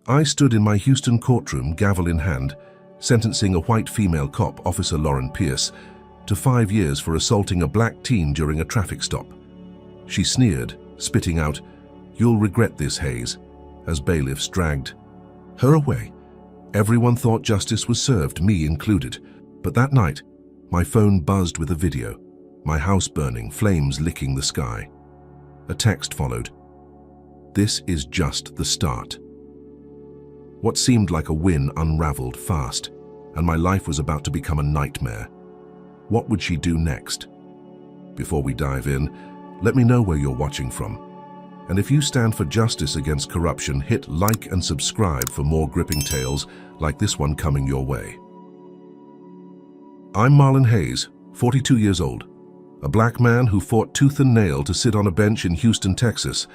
I stood in my Houston courtroom, gavel in hand, sentencing a white female cop, Officer Lauren Pierce, to 5 years for assaulting a black teen during a traffic stop. She sneered, spitting out, "You'll regret this, Hayes," as bailiffs dragged her away. Everyone thought justice was served, me included. But that night, my phone buzzed with a video. My house burning, flames licking the sky. A text followed. "This is just the start." What seemed like a win unraveled fast, and my life was about to become a nightmare. What would she do next? Before we dive in, let me know where you're watching from. And if you stand for justice against corruption, hit like and subscribe for more gripping tales like this one coming your way. I'm Marlon Hayes, 42 years old, a black man who fought tooth and nail to sit on a bench in Houston, Texas,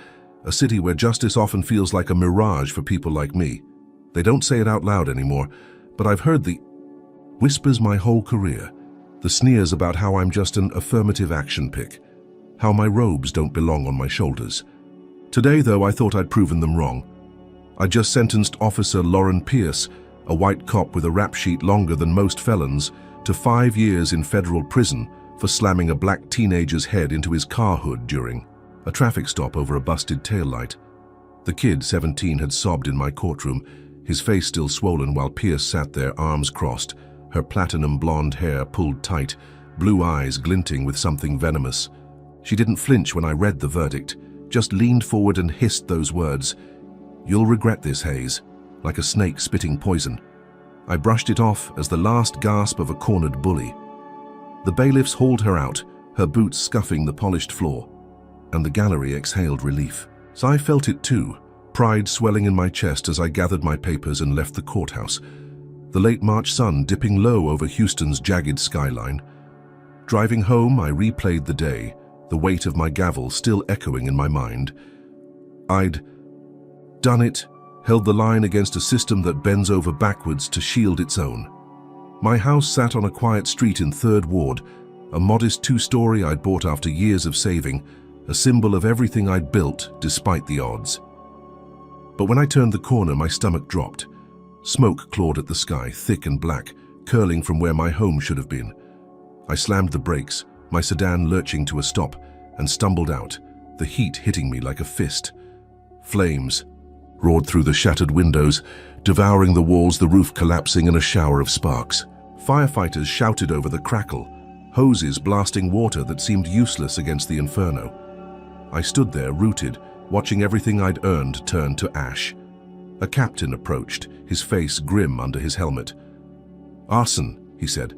a city where justice often feels like a mirage for people like me. They don't say it out loud anymore, but I've heard the whispers my whole career, the sneers about how I'm just an affirmative action pick, how my robes don't belong on my shoulders. Today, though, I thought I'd proven them wrong. I just sentenced Officer Lauren Pierce, a white cop with a rap sheet longer than most felons, to 5 years in federal prison for slamming a black teenager's head into his car hood during a traffic stop over a busted taillight. The kid, 17, had sobbed in my courtroom, his face still swollen while Pierce sat there, arms crossed, her platinum blonde hair pulled tight, blue eyes glinting with something venomous. She didn't flinch when I read the verdict, just leaned forward and hissed those words, "You'll regret this, Hayes," like a snake spitting poison. I brushed it off as the last gasp of a cornered bully. The bailiffs hauled her out, her boots scuffing the polished floor, and the gallery exhaled relief. So I felt it too, pride swelling in my chest as I gathered my papers and left the courthouse, the late March sun dipping low over Houston's jagged skyline. Driving home, I replayed the day, the weight of my gavel still echoing in my mind. I'd done it, held the line against a system that bends over backwards to shield its own. My house sat on a quiet street in 3rd Ward, a modest 2-story I'd bought after years of saving, a symbol of everything I'd built despite the odds. But when I turned the corner, my stomach dropped. Smoke clawed at the sky, thick and black, curling from where my home should have been. I slammed the brakes, my sedan lurching to a stop, and stumbled out, the heat hitting me like a fist. Flames roared through the shattered windows, devouring the walls, the roof collapsing in a shower of sparks. Firefighters shouted over the crackle, hoses blasting water that seemed useless against the inferno. I stood there, rooted, watching everything I'd earned turn to ash. A captain approached, his face grim under his helmet. "Arson," he said,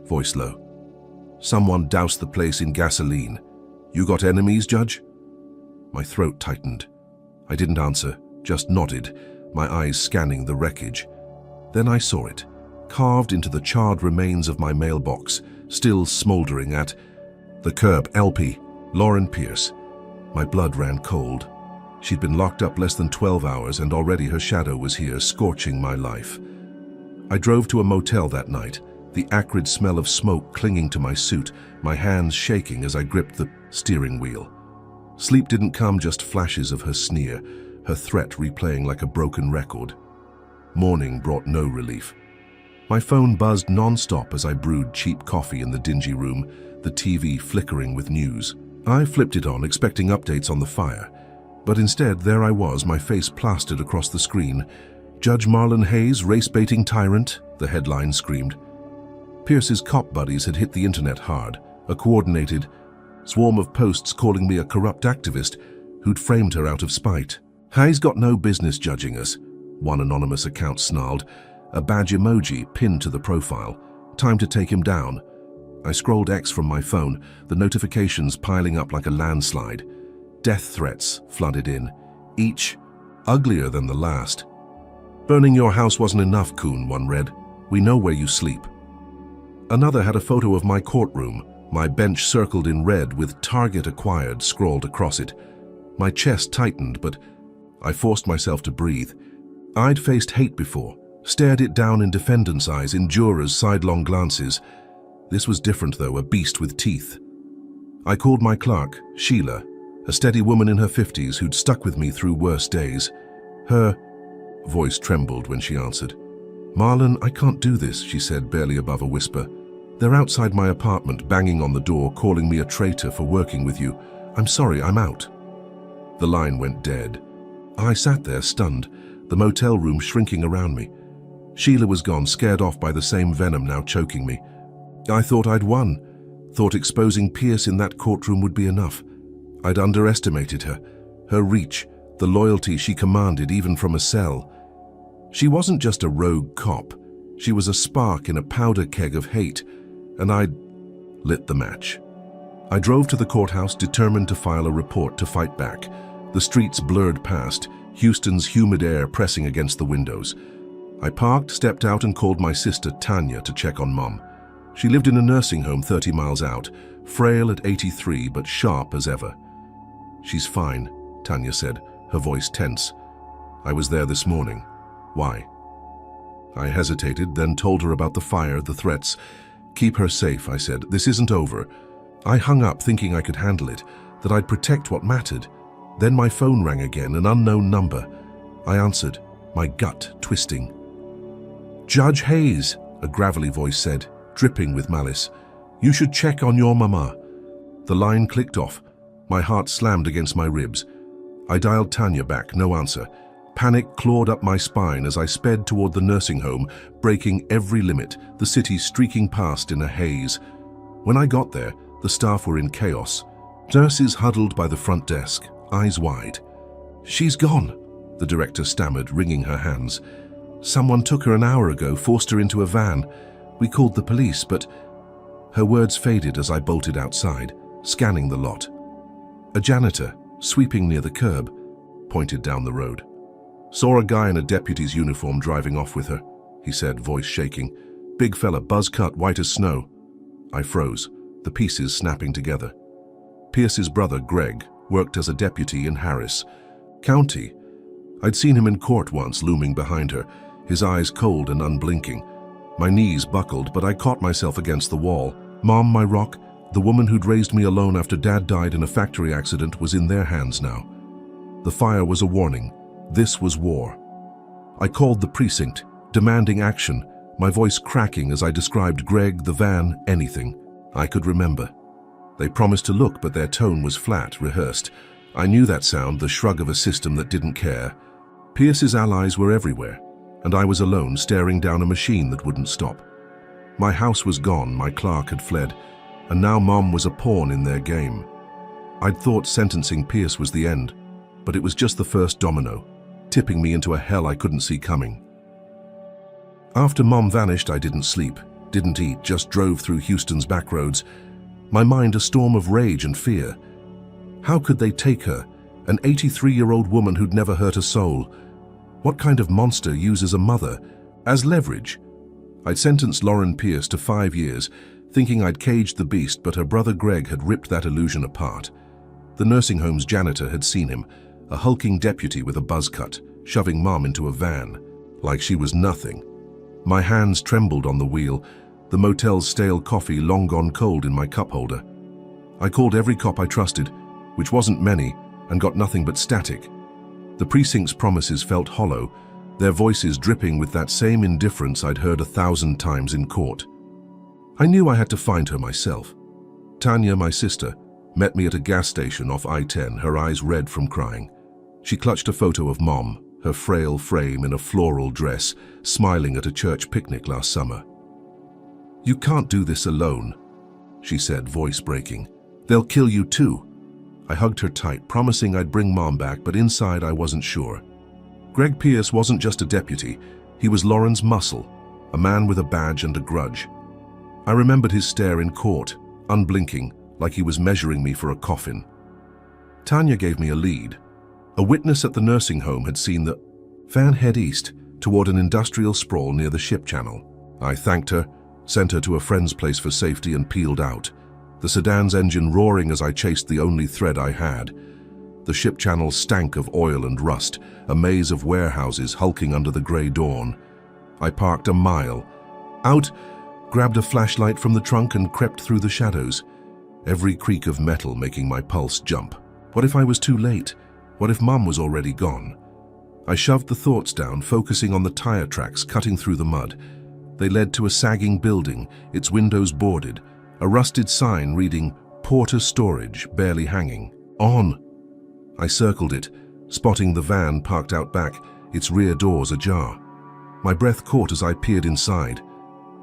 voice low. "Someone doused the place in gasoline. You got enemies, Judge?" My throat tightened. I didn't answer, just nodded, my eyes scanning the wreckage. Then I saw it, carved into the charred remains of my mailbox, still smoldering at the curb, LP, Lauren Pierce. My blood ran cold. She'd been locked up less than 12 hours and already her shadow was here, scorching my life. I drove to a motel that night, the acrid smell of smoke clinging to my suit, my hands shaking as I gripped the steering wheel. Sleep didn't come, just flashes of her sneer, her threat replaying like a broken record. Morning brought no relief. My phone buzzed non-stop as I brewed cheap coffee in the dingy room, the TV flickering with news. I flipped it on, expecting updates on the fire. But instead, there I was, my face plastered across the screen. "Judge Marlon Hayes, race-baiting tyrant," the headline screamed. Pierce's cop buddies had hit the internet hard, a coordinated swarm of posts calling me a corrupt activist who'd framed her out of spite. "Hayes got no business judging us," one anonymous account snarled, a badge emoji pinned to the profile. "Time to take him down." I scrolled X from my phone, the notifications piling up like a landslide. Death threats flooded in, each uglier than the last. "Burning your house wasn't enough, Coon," one read. "We know where you sleep." Another had a photo of my courtroom, my bench circled in red with "Target acquired" scrawled across it. My chest tightened, but I forced myself to breathe. I'd faced hate before, stared it down in defendants' eyes, in jurors' sidelong glances. This was different though, a beast with teeth. I called my clerk, Sheila, a steady woman in her 50s who'd stuck with me through worse days. Her voice trembled when she answered. "Marlon, I can't do this," she said, barely above a whisper. "They're outside my apartment, banging on the door, calling me a traitor for working with you. I'm sorry, I'm out." The line went dead. I sat there, stunned, the motel room shrinking around me. Sheila was gone, scared off by the same venom now choking me. I thought I'd won, thought exposing Pierce in that courtroom would be enough. I'd underestimated her reach, the loyalty she commanded even from a cell. She wasn't just a rogue cop. She was a spark in a powder keg of hate, and I'd lit the match. I drove to the courthouse, determined to file a report to fight back. The streets blurred past, Houston's humid air pressing against the windows. I parked, stepped out, and called my sister Tanya to check on Mom. She lived in a nursing home 30 miles out, frail at 83 but sharp as ever. "She's fine," Tanya said, her voice tense. "I was there this morning. Why?" I hesitated, then told her about the fire, the threats. "Keep her safe," I said. "This isn't over." I hung up thinking I could handle it, that I'd protect what mattered. Then my phone rang again, an unknown number. I answered, my gut twisting. "Judge Hayes," a gravelly voice said, dripping with malice. "You should check on your mama." The line clicked off. My heart slammed against my ribs. I dialed Tanya back, no answer. Panic clawed up my spine as I sped toward the nursing home, breaking every limit, the city streaking past in a haze. When I got there, the staff were in chaos. Nurses huddled by the front desk, eyes wide. "She's gone," the director stammered, wringing her hands. "Someone took her an hour ago, forced her into a van. We called the police, but..." Her words faded as I bolted outside, scanning the lot. A janitor, sweeping near the curb, pointed down the road. "Saw a guy in a deputy's uniform driving off with her," he said, voice shaking. "Big fella, buzz cut, white as snow." I froze, the pieces snapping together. Pierce's brother, Greg, worked as a deputy in Harris County. I'd seen him in court once, looming behind her, his eyes cold and unblinking. My knees buckled, but I caught myself against the wall. Mom, my rock, the woman who'd raised me alone after Dad died in a factory accident, was in their hands now. The fire was a warning. This was war. I called the precinct, demanding action, my voice cracking as I described Greg, the van, anything I could remember. They promised to look, but their tone was flat, rehearsed. I knew that sound, the shrug of a system that didn't care. Pierce's allies were everywhere, and I was alone, staring down a machine that wouldn't stop. My house was gone, my clerk had fled, and now Mom was a pawn in their game. I'd thought sentencing Pierce was the end, but it was just the first domino, tipping me into a hell I couldn't see coming. After Mom vanished, I didn't sleep, didn't eat, just drove through Houston's back roads, my mind a storm of rage and fear. How could they take her, an 83-year-old woman who'd never hurt a soul? What kind of monster uses a mother as leverage? I'd sentenced Lauren Pierce to 5 years, thinking I'd caged the beast, but her brother Greg had ripped that illusion apart. The nursing home's janitor had seen him, a hulking deputy with a buzz cut, shoving Mom into a van, like she was nothing. My hands trembled on the wheel, the motel's stale coffee long gone cold in my cup holder. I called every cop I trusted, which wasn't many, and got nothing but static. The precinct's promises felt hollow, their voices dripping with that same indifference I'd heard 1,000 times in court. I knew I had to find her myself. Tanya, my sister, met me at a gas station off I-10, her eyes red from crying. She clutched a photo of Mom, her frail frame in a floral dress, smiling at a church picnic last summer. "You can't do this alone," she said, voice breaking. "They'll kill you too." I hugged her tight, promising I'd bring Mom back, but inside I wasn't sure. Greg Pierce wasn't just a deputy, he was Lauren's muscle, a man with a badge and a grudge. I remembered his stare in court, unblinking, like he was measuring me for a coffin. Tanya gave me a lead. A witness at the nursing home had seen the van head east, toward an industrial sprawl near the ship channel. I thanked her, sent her to a friend's place for safety, and peeled out, the sedan's engine roaring as I chased the only thread I had. The ship channel stank of oil and rust, a maze of warehouses hulking under the grey dawn. I parked a mile out, grabbed a flashlight from the trunk, and crept through the shadows, every creak of metal making my pulse jump. What if I was too late? What if Mom was already gone? I shoved the thoughts down, focusing on the tire tracks cutting through the mud. They led to a sagging building, its windows boarded, a rusted sign reading Porter Storage barely hanging. On! I circled it, spotting the van parked out back, its rear doors ajar. My breath caught as I peered inside.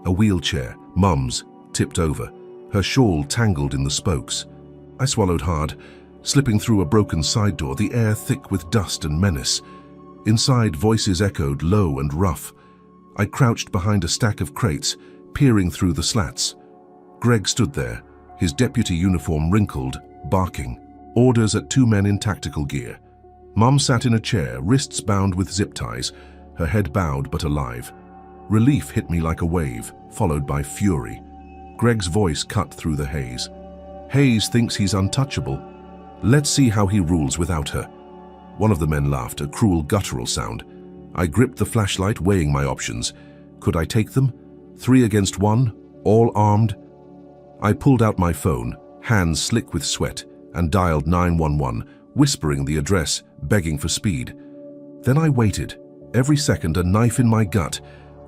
A wheelchair, Mum's, tipped over, her shawl tangled in the spokes. I swallowed hard, slipping through a broken side door, the air thick with dust and menace. Inside, voices echoed, low and rough. I crouched behind a stack of crates, peering through the slats. Greg stood there, his deputy uniform wrinkled, barking. Orders at 2 men in tactical gear. Mum sat in a chair, wrists bound with zip ties, her head bowed but alive. Relief hit me like a wave, followed by fury. Greg's voice cut through the haze. Hayes thinks he's untouchable. Let's see how he rules without her. One of the men laughed, a cruel guttural sound. I gripped the flashlight, weighing my options. Could I take them? 3 against 1, all armed? I pulled out my phone, hands slick with sweat, and dialed 911, whispering the address, begging for speed. Then I waited, every second a knife in my gut,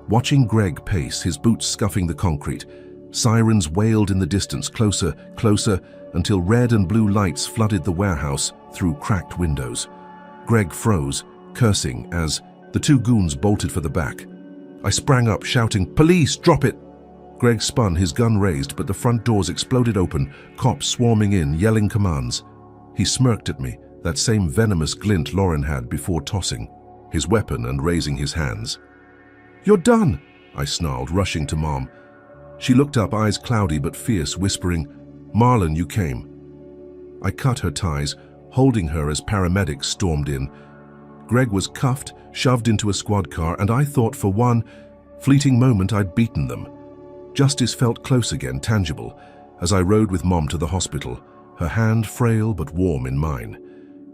watching Greg pace, his boots scuffing the concrete. Sirens wailed in the distance, closer, closer, until red and blue lights flooded the warehouse through cracked windows. Greg froze, cursing, as the 2 goons bolted for the back. I sprang up, shouting, "Police, drop it!" Greg spun, his gun raised, but the front doors exploded open, cops swarming in, yelling commands. He smirked at me, that same venomous glint Lauren had before tossing his weapon and raising his hands. "You're done!" I snarled, rushing to Mom. She looked up, eyes cloudy but fierce, whispering, "Marlon, you came." I cut her ties, holding her as paramedics stormed in. Greg was cuffed, shoved into a squad car, and I thought for one fleeting moment I'd beaten them. Justice felt close again, tangible, as I rode with Mom to the hospital, her hand frail but warm in mine.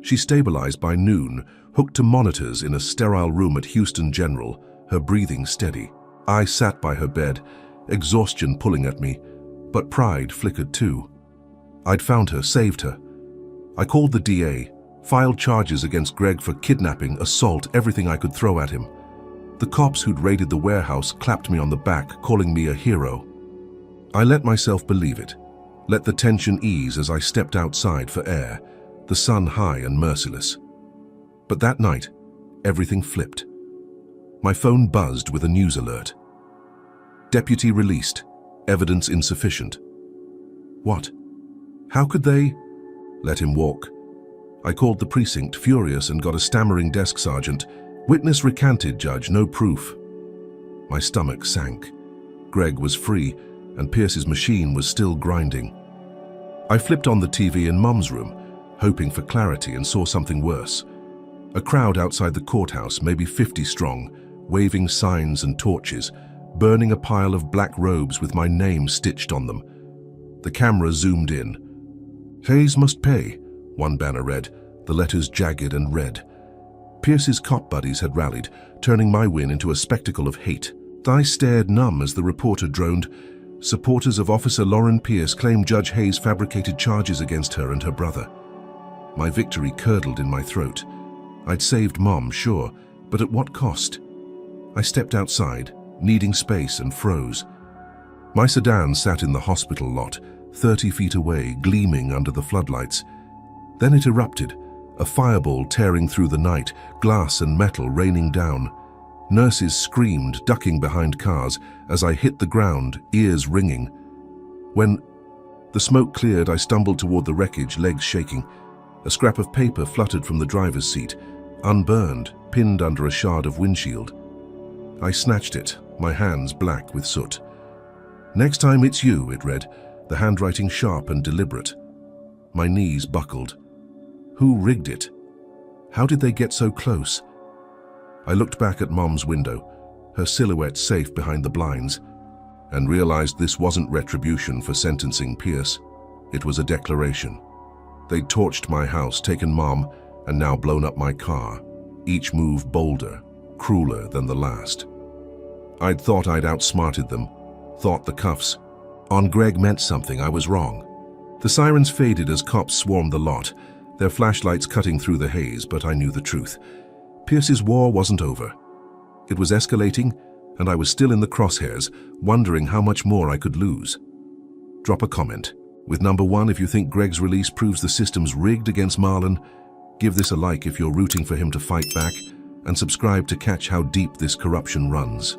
She stabilized by noon, hooked to monitors in a sterile room at Houston General, her breathing steady. I sat by her bed, exhaustion pulling at me, but pride flickered too. I'd found her, saved her. I called the DA, filed charges against Greg for kidnapping, assault, everything I could throw at him. The cops who'd raided the warehouse clapped me on the back, calling me a hero. I let myself believe it, let the tension ease as I stepped outside for air, the sun high and merciless. But that night, everything flipped. My phone buzzed with a news alert. Deputy released, evidence insufficient. What? How could they? Let him walk. I called the precinct, furious, and got a stammering desk sergeant. Witness recanted, judge, no proof. My stomach sank. Greg was free, and Pierce's machine was still grinding. I flipped on the TV in Mum's room, hoping for clarity, and saw something worse. A crowd outside the courthouse, maybe 50 strong, waving signs and torches, burning a pile of black robes with my name stitched on them. The camera zoomed in. "Hayes must pay," one banner read, the letters jagged and red. Pierce's cop buddies had rallied, turning my win into a spectacle of hate. I stared numb as the reporter droned. Supporters of Officer Lauren Pierce claim Judge Hayes fabricated charges against her and her brother. My victory curdled in my throat. I'd saved Mom, sure, but at what cost? I stepped outside, needing space, and froze. My sedan sat in the hospital lot, 30 feet away, gleaming under the floodlights. Then it erupted, a fireball tearing through the night, glass and metal raining down. Nurses screamed, ducking behind cars, as I hit the ground, ears ringing. When the smoke cleared, I stumbled toward the wreckage, legs shaking. A scrap of paper fluttered from the driver's seat, unburned, pinned under a shard of windshield. I snatched it, my hands black with soot. "Next time it's you," it read, the handwriting sharp and deliberate. My knees buckled. Who rigged it? How did they get so close? I looked back at Mom's window, her silhouette safe behind the blinds, and realized this wasn't retribution for sentencing Pierce. It was a declaration. They'd torched my house, taken Mom, and now blown up my car, each move bolder, crueler than the last. I'd thought I'd outsmarted them, thought the cuffs on Greg meant something. I was wrong. The sirens faded as cops swarmed the lot, their flashlights cutting through the haze, but I knew the truth. Pierce's war wasn't over. It was escalating, and I was still in the crosshairs, wondering how much more I could lose. Drop a comment. With number 1 if you think Greg's release proves the system's rigged against Marlon. Give this a like if you're rooting for him to fight back, and subscribe to catch how deep this corruption runs.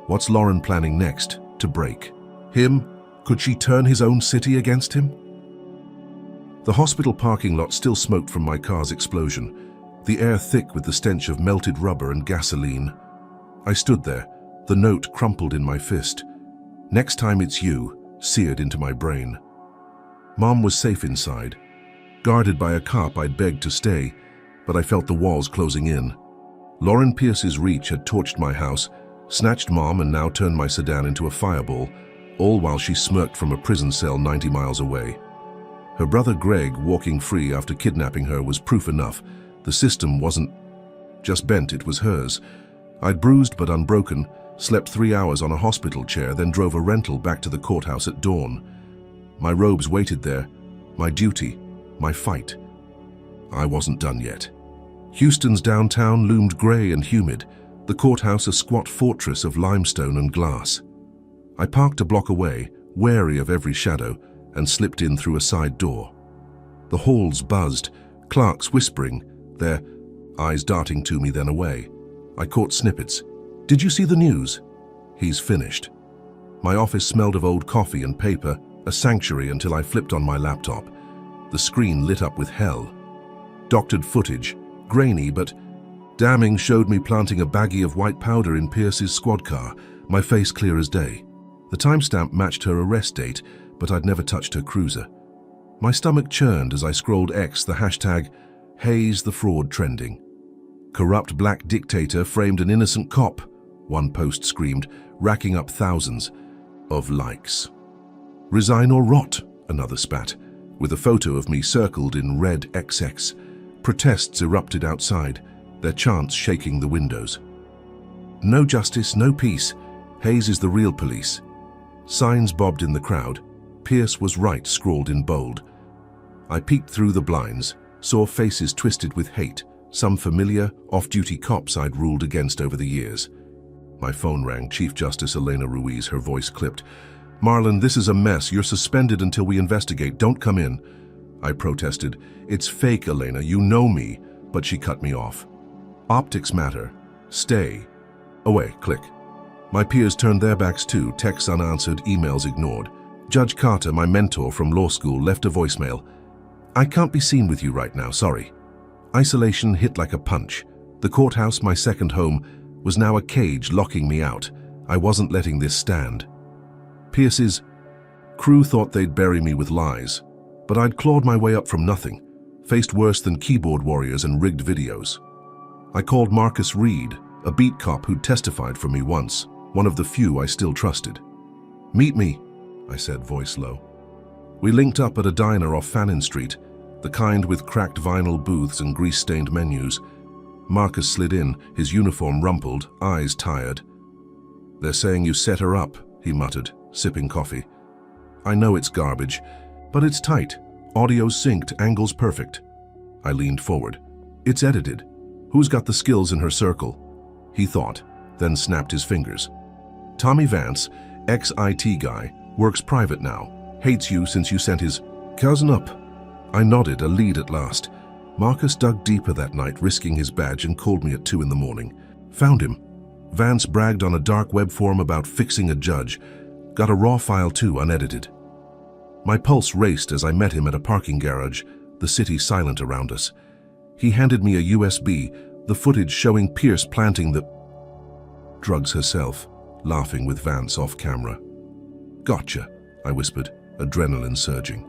What's Lauren planning next to break? Him? Could she turn his own city against him? The hospital parking lot still smoked from my car's explosion, the air thick with the stench of melted rubber and gasoline. I stood there, the note crumpled in my fist. Next time it's you, seared into my brain. Mom was safe inside. Guarded by a cop, I'd begged to stay, but I felt the walls closing in. Lauren Pierce's reach had torched my house, snatched Mom, and now turned my sedan into a fireball, all while she smirked from a prison cell 90 miles away. Her brother Greg walking free after kidnapping her was proof enough. The system wasn't just bent, it was hers. I'd bruised but unbroken, slept 3 hours on a hospital chair, then drove a rental back to the courthouse at dawn. My robes waited there, my duty, my fight. I wasn't done yet. Houston's downtown loomed gray and humid, the courthouse a squat fortress of limestone and glass. I parked a block away, wary of every shadow, and slipped in through a side door. The halls buzzed, clerks whispering, their eyes darting to me then away. I caught snippets. Did you see the news? He's finished. My office smelled of old coffee and paper, a sanctuary until I flipped on my laptop. The screen lit up with hell. Doctored footage, grainy but damning, showed me planting a baggie of white powder in Pierce's squad car, my face clear as day. The timestamp matched her arrest date, but I'd never touched her cruiser. My stomach churned as I scrolled X, the hashtag Hayes the fraud trending. Corrupt black dictator framed an innocent cop, one post screamed, racking up thousands of likes. Resign or rot, another spat, with a photo of me circled in red XX. Protests erupted outside, their chants shaking the windows. No justice, no peace. Hayes is the real police. Signs bobbed in the crowd. Pierce was right scrawled in bold. I peeked through the blinds, saw faces twisted with hate, some familiar, off-duty cops I'd ruled against over the years. My phone rang. Chief Justice Elena Ruiz, her voice clipped. Marlon, this is a mess. You're suspended until we investigate. Don't come in. I protested. It's fake, Elena. You know me. But she cut me off. Optics matter. Stay. Away. Click. My peers turned their backs too, texts unanswered, emails ignored. Judge Carter, my mentor from law school, left a voicemail. I can't be seen with you right now, sorry. Isolation hit like a punch. The courthouse, my second home, was now a cage locking me out. I wasn't letting this stand. Pierce's crew thought they'd bury me with lies, but I'd clawed my way up from nothing, faced worse than keyboard warriors and rigged videos. I called Marcus Reed, a beat cop who'd testified for me once, one of the few I still trusted. Meet me, I said, voice low. We linked up at a diner off Fannin Street, the kind with cracked vinyl booths and grease-stained menus. Marcus slid in, his uniform rumpled, eyes tired. They're saying you set her up, he muttered, sipping coffee. I know it's garbage, but it's tight. Audio's synced, angles perfect. I leaned forward. It's edited. Who's got the skills in her circle? He thought, then snapped his fingers. Tommy Vance, ex-IT guy, works private now. Hates you since you sent his cousin up. I nodded, a lead at last. Marcus dug deeper that night, risking his badge, and called me at 2 a.m. Found him. Vance bragged on a dark web forum about fixing a judge. Got a raw file too, unedited. My pulse raced as I met him at a parking garage, the city silent around us. He handed me a USB, the footage showing Pierce planting the drugs herself, laughing with Vance off camera. Gotcha, I whispered, adrenaline surging.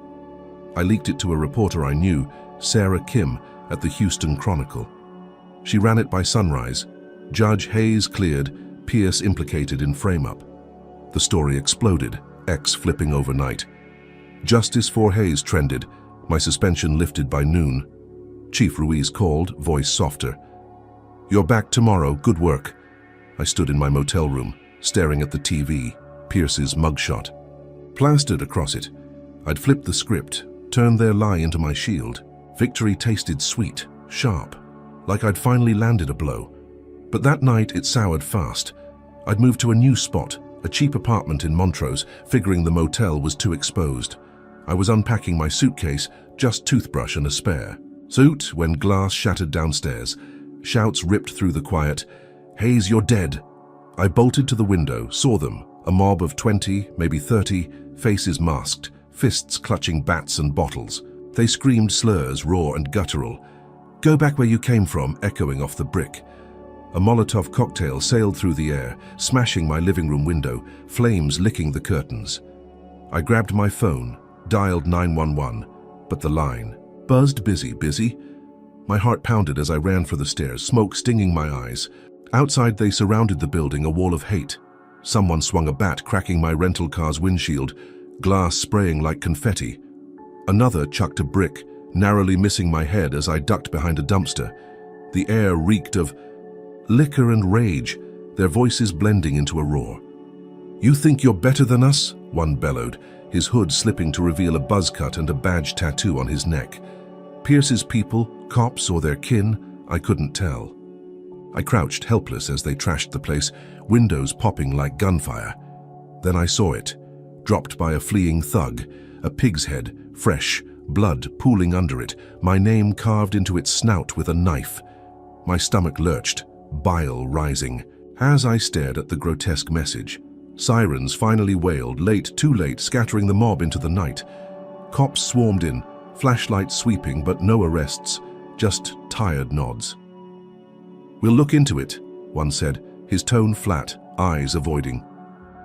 I leaked it to a reporter I knew, Sarah Kim, at the Houston Chronicle. She ran it by sunrise. Judge Hayes cleared, Pierce implicated in frame-up. The story exploded, X flipping overnight. Justice for Hayes trended, my suspension lifted by noon. Chief Ruiz called, voice softer. You're back tomorrow, good work. I stood in my motel room, staring at the TV, Pierce's mugshot. Plastered across it, I'd flipped the script, turned their lie into my shield. Victory tasted sweet, sharp. like I'd finally landed a blow. But that night it soured fast. I'd moved to a new spot, a cheap apartment in Montrose, figuring the motel was too exposed. I was unpacking my suitcase, just toothbrush and a spare. Suit when glass shattered downstairs. Shouts ripped through the quiet. "Hayes, you're dead!" I bolted to the window, saw them, a mob of 20, maybe 30, faces masked, fists clutching bats and bottles. They screamed slurs, raw and guttural. "Go back where you came from," echoing off the brick. A Molotov cocktail sailed through the air, smashing my living room window, flames licking the curtains. I grabbed my phone, dialed 911, but the line buzzed. Busy. My heart pounded as I ran for the stairs, smoke stinging my eyes. Outside they surrounded the building, a wall of hate. Someone swung a bat, cracking my rental car's windshield, glass spraying like confetti. Another chucked a brick, narrowly missing my head as I ducked behind a dumpster. The air reeked of liquor and rage, their voices blending into a roar. "You think you're better than us?" one bellowed, his hood slipping to reveal a buzz cut and a badge tattoo on his neck. Pierce's people, cops or their kin, I couldn't tell. I crouched helpless as they trashed the place, windows popping like gunfire. Then I saw it, dropped by a fleeing thug, a pig's head, fresh, blood pooling under it, my name carved into its snout with a knife. My stomach lurched, bile rising, as I stared at the grotesque message. Sirens finally wailed, late, too late, scattering the mob into the night. Cops swarmed in, flashlights sweeping, but no arrests, just tired nods. "We'll look into it," one said, his tone flat, eyes avoiding.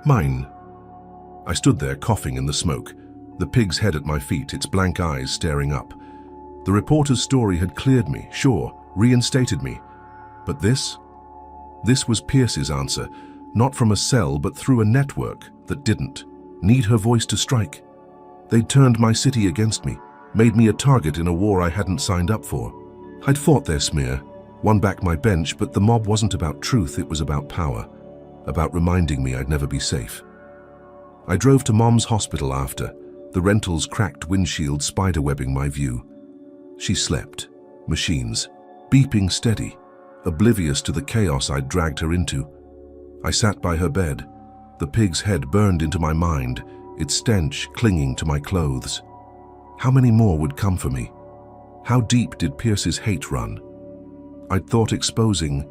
"Mine." I stood there coughing in the smoke, the pig's head at my feet, its blank eyes staring up. The reporter's story had cleared me, sure, reinstated me. But this? This was Pierce's answer, not from a cell but through a network that didn't need her voice to strike. They'd turned my city against me, made me a target in a war I hadn't signed up for. I'd fought their smear, won back my bench, but the mob wasn't about truth, it was about power, about reminding me I'd never be safe. I drove to Mom's hospital after, the rental's cracked windshield spiderwebbing my view. She slept, machines, beeping steady, oblivious to the chaos I'd dragged her into. I sat by her bed, the pig's head burned into my mind, its stench clinging to my clothes. How many more would come for me? How deep did Pierce's hate run? I'd thought exposing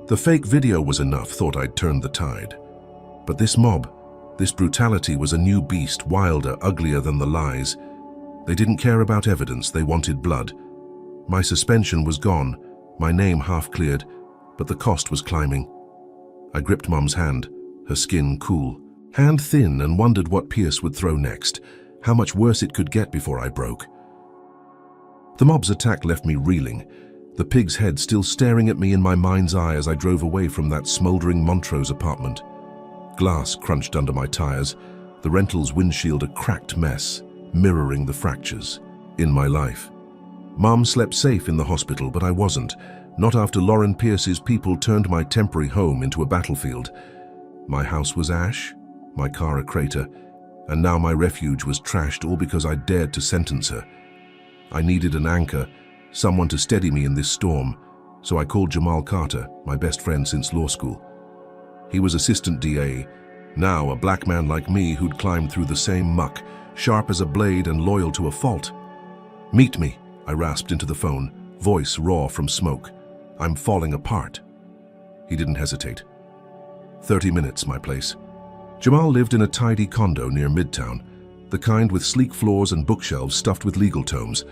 the fake video was enough, thought I'd turned the tide. But this mob, this brutality was a new beast, wilder, uglier than the lies. They didn't care about evidence, they wanted blood. My suspension was gone, my name half cleared, but the cost was climbing. I gripped Mum's hand, her skin cool, hand thin, and wondered what Pierce would throw next, how much worse it could get before I broke. The mob's attack left me reeling, the pig's head still staring at me in my mind's eye as I drove away from that smoldering Montrose apartment. Glass crunched under my tires, the rental's windshield a cracked mess, mirroring the fractures in my life. Mum slept safe in the hospital, but I wasn't, not after Lauren Pierce's people turned my temporary home into a battlefield. My house was ash, my car a crater, and now my refuge was trashed, all because I dared to sentence her. I needed an anchor, someone to steady me in this storm, so I called Jamal Carter, my best friend since law school. He was assistant DA, now a black man like me who'd climbed through the same muck, sharp as a blade and loyal to a fault. "Meet me," I rasped into the phone, voice raw from smoke. "I'm falling apart." He didn't hesitate. 30 minutes, my place. Jamal lived in a tidy condo near Midtown, the kind with sleek floors and bookshelves stuffed with legal tomes.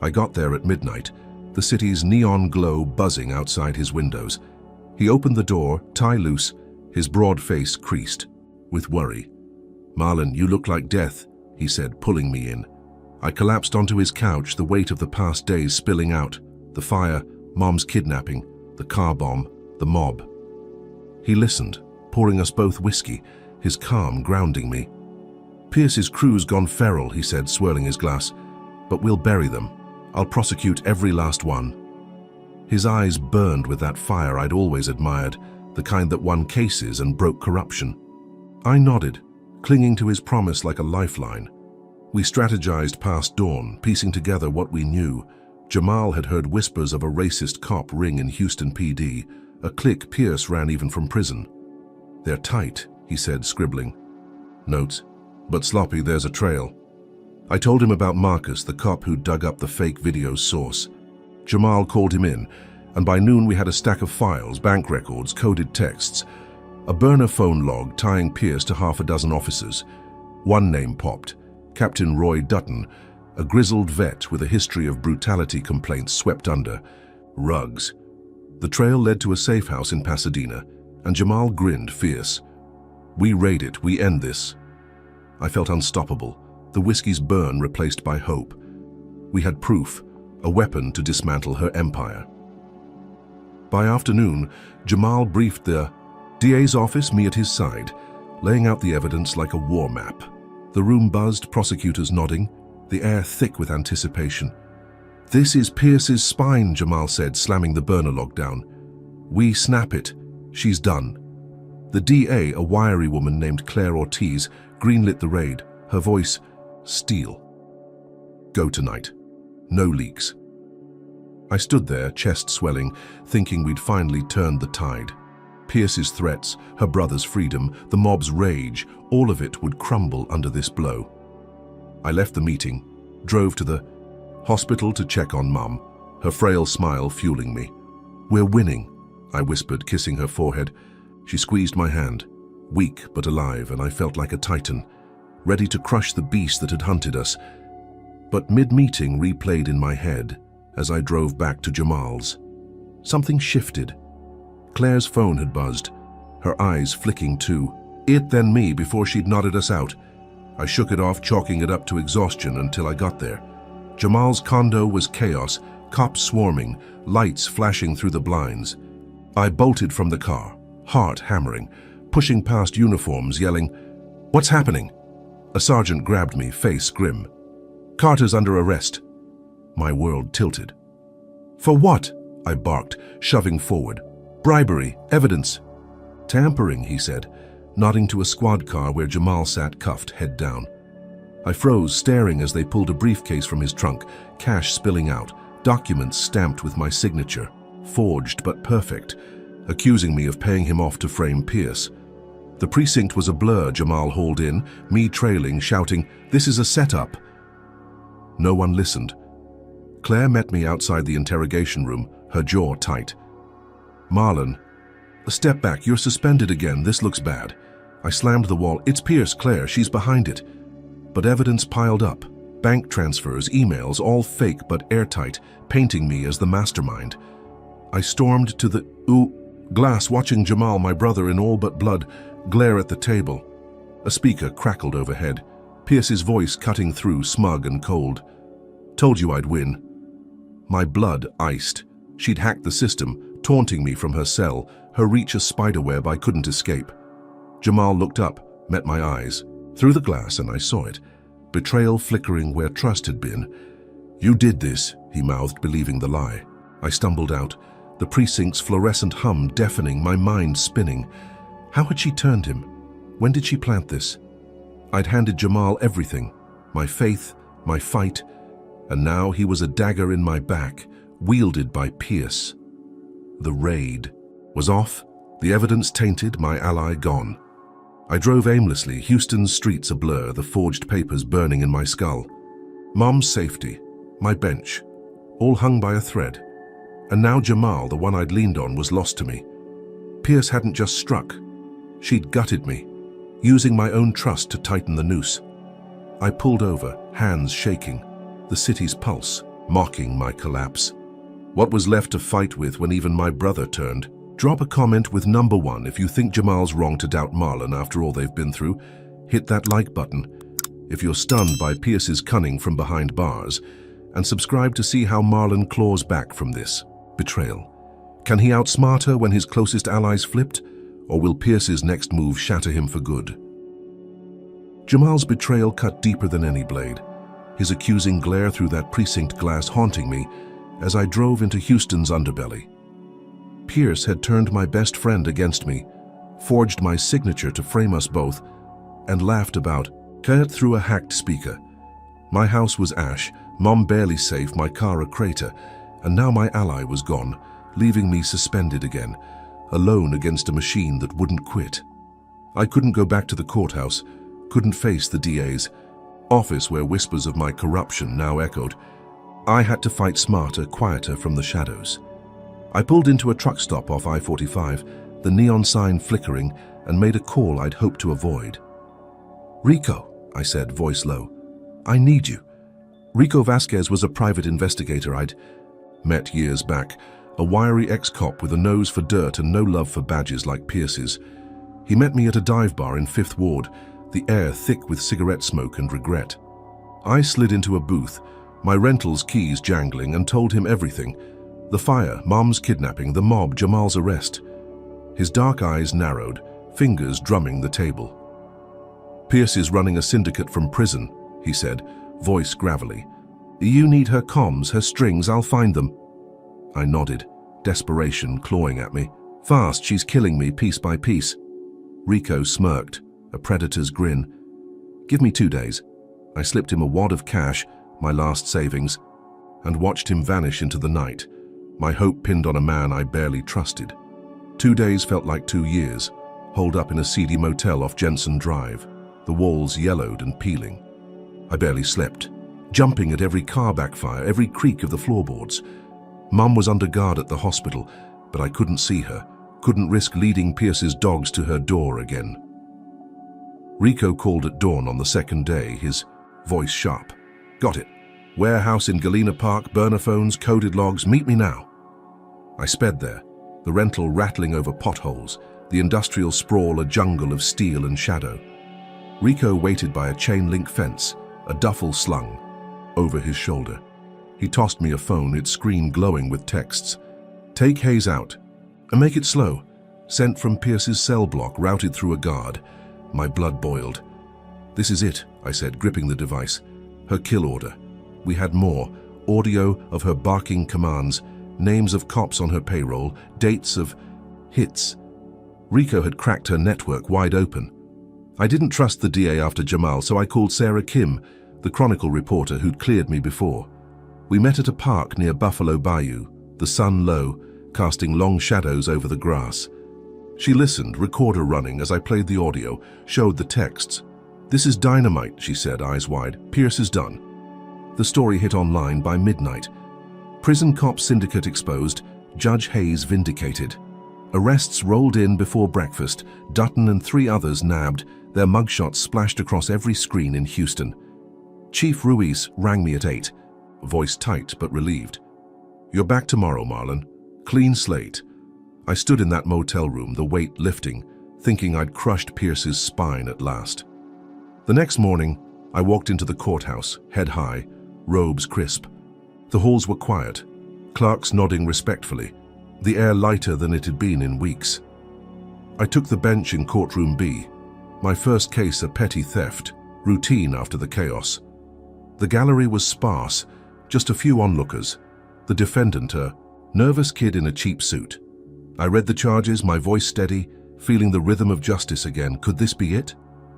I got there at midnight, the city's neon glow buzzing outside his windows. He opened the door, tie loose, his broad face creased with worry. "Marlon, you look like death," he said, pulling me in. I collapsed onto his couch, the weight of the past days spilling out. The fire, Mom's kidnapping, the car bomb, the mob. He listened, pouring us both whiskey, his calm grounding me. "Pierce's crew's gone feral," he said, swirling his glass. "But we'll bury them. I'll prosecute every last one." His eyes burned with that fire I'd always admired, the kind that won cases and broke corruption. I nodded, clinging to his promise like a lifeline. We strategized past dawn, piecing together what we knew. Jamal had heard whispers of a racist cop ring in Houston PD, a clique Pierce ran even from prison. "They're tight," he said, scribbling. "Notes, but sloppy, there's a trail." I told him about Marcus, the cop who dug up the fake video's source. Jamal called him in, and by noon we had a stack of files, bank records, coded texts, a burner phone log tying Pierce to half a dozen officers. One name popped, Captain Roy Dutton, a grizzled vet with a history of brutality complaints swept under. Ruggs. The trail led to a safe house in Pasadena, and Jamal grinned fierce. "We raid it, we end this." I felt unstoppable, the whiskey's burn replaced by hope. We had proof, a weapon to dismantle her empire. By afternoon, Jamal briefed the DA's office, me at his side, laying out the evidence like a war map. The room buzzed, prosecutors nodding, the air thick with anticipation. "This is Pierce's spine," Jamal said, slamming the burner log down. "We snap it. She's done." The DA, a wiry woman named Claire Ortiz, greenlit the raid, her voice steel. "Go tonight. No leaks." I stood there, chest swelling, thinking we'd finally turned the tide. Pierce's threats, her brother's freedom, the mob's rage, all of it would crumble under this blow. I left the meeting, drove to the hospital to check on Mum, her frail smile fueling me. "We're winning," I whispered, kissing her forehead. She squeezed my hand, weak but alive, and I felt like a titan, ready to crush the beast that had hunted us. But mid-meeting replayed in my head as I drove back to Jamal's. Something shifted. Claire's phone had buzzed, her eyes flicking too. It, then me, before she'd nodded us out. I shook it off, chalking it up to exhaustion until I got there. Jamal's condo was chaos, cops swarming, lights flashing through the blinds. I bolted from the car, heart hammering, pushing past uniforms, yelling, "What's happening?" A sergeant grabbed me, face grim. "Carter's under arrest." My world tilted. "For what?" I barked, shoving forward. "Bribery, evidence." "Tampering," he said, nodding to a squad car where Jamal sat cuffed, head down. I froze, staring as they pulled a briefcase from his trunk, cash spilling out, documents stamped with my signature, forged but perfect, accusing me of paying him off to frame Pierce. The precinct was a blur. Jamal hauled in, me trailing, shouting, "This is a setup." No one listened. Claire met me outside the interrogation room, her jaw tight. "Marlon, step back, you're suspended again, this looks bad." I slammed the wall. "It's Pierce, Claire, she's behind it." But evidence piled up. Bank transfers, emails, all fake but airtight, painting me as the mastermind. I stormed to the glass, watching Jamal, my brother in all but blood, glare at the table. A speaker crackled overhead, Pierce's voice cutting through, smug and cold. "Told you I'd win." My blood iced. She'd hacked the system, taunting me from her cell, her reach a spiderweb I couldn't escape. Jamal looked up, met my eyes. Through the glass, and I saw it. Betrayal flickering where trust had been. "You did this," he mouthed, believing the lie. I stumbled out, the precinct's fluorescent hum deafening, my mind spinning. How had she turned him? When did she plant this? I'd handed Jamal everything, my faith, my fight, and now he was a dagger in my back, wielded by Pierce. The raid was off, the evidence tainted, my ally gone. I drove aimlessly, Houston's streets a blur, the forged papers burning in my skull. Mom's safety, my bench, all hung by a thread. And now Jamal, the one I'd leaned on, was lost to me. Pierce hadn't just struck. She'd gutted me, using my own trust to tighten the noose. I pulled over, hands shaking, the city's pulse, mocking my collapse. What was left to fight with when even my brother turned? Drop a comment with number 1 if you think Jamal's wrong to doubt Marlon after all they've been through. Hit that like button if you're stunned by Pierce's cunning from behind bars, and subscribe to see how Marlon claws back from this betrayal. Can he outsmart her when his closest allies flipped, or will Pierce's next move shatter him for good? Jamal's betrayal cut deeper than any blade, his accusing glare through that precinct glass haunting me as I drove into Houston's underbelly. Pierce had turned my best friend against me, forged my signature to frame us both, and laughed about it through a hacked speaker. My house was ash, Mom barely safe, my car a crater, and now my ally was gone, leaving me suspended again, alone against a machine that wouldn't quit. I couldn't go back to the courthouse, couldn't face the DA's office where whispers of my corruption now echoed. I had to fight smarter, quieter from the shadows. I pulled into a truck stop off I-45, the neon sign flickering, and made a call I'd hoped to avoid. "Rico," I said, voice low. "I need you." Rico Vasquez was a private investigator I'd met years back, a wiry ex-cop with a nose for dirt and no love for badges like Pierce's. He met me at a dive bar in 5th Ward, the air thick with cigarette smoke and regret. I slid into a booth, my rental's keys jangling, and told him everything. The fire, Mom's kidnapping, the mob, Jamal's arrest. His dark eyes narrowed, fingers drumming the table. "Pierce is running a syndicate from prison," he said, voice gravelly. "You need her comms, her strings, I'll find them." I nodded, desperation clawing at me. "Fast, she's killing me piece by piece." Rico smirked, a predator's grin. "Give me 2 days." I slipped him a wad of cash, my last savings, and watched him vanish into the night, my hope pinned on a man I barely trusted. 2 days felt like 2 years, holed up in a seedy motel off Jensen Drive, the walls yellowed and peeling. I barely slept, jumping at every car backfire, every creak of the floorboards. Mum was under guard at the hospital, but I couldn't see her, couldn't risk leading Pierce's dogs to her door again. Rico called at dawn on the second day, his voice sharp. "Got it. Warehouse in Galena Park, burner phones, coded logs, meet me now." I sped there, the rental rattling over potholes, the industrial sprawl a jungle of steel and shadow. Rico waited by a chain-link fence, a duffel slung over his shoulder. He tossed me a phone, its screen glowing with texts. "Take Hayes out, and make it slow." Sent from Pierce's cell block, routed through a guard. My blood boiled. "This is it," I said, gripping the device. Her kill order. We had more. Audio of her barking commands, names of cops on her payroll, dates of hits. Rico had cracked her network wide open. I didn't trust the DA after Jamal, so I called Sarah Kim, the Chronicle reporter who'd cleared me before. We met at a park near Buffalo Bayou, the sun low, casting long shadows over the grass. She listened, recorder running as I played the audio, showed the texts. "This is dynamite," she said, eyes wide. "Pierce is done." The story hit online by midnight. Prison cop syndicate exposed, Judge Hayes vindicated. Arrests rolled in before breakfast, Dutton and 3 others nabbed, their mugshots splashed across every screen in Houston. Chief Ruiz rang me at 8, voice tight but relieved. "You're back tomorrow, Marlon. Clean slate." I stood in that motel room, the weight lifting, thinking I'd crushed Pierce's spine at last. The next morning, I walked into the courthouse, head high, robes crisp. The halls were quiet, clerks nodding respectfully, the air lighter than it had been in weeks. I took the bench in courtroom B, my first case a petty theft, routine after the chaos. The gallery was sparse, just a few onlookers. The defendant, a nervous kid in a cheap suit. I read the charges, my voice steady, feeling the rhythm of justice again. Could this be it?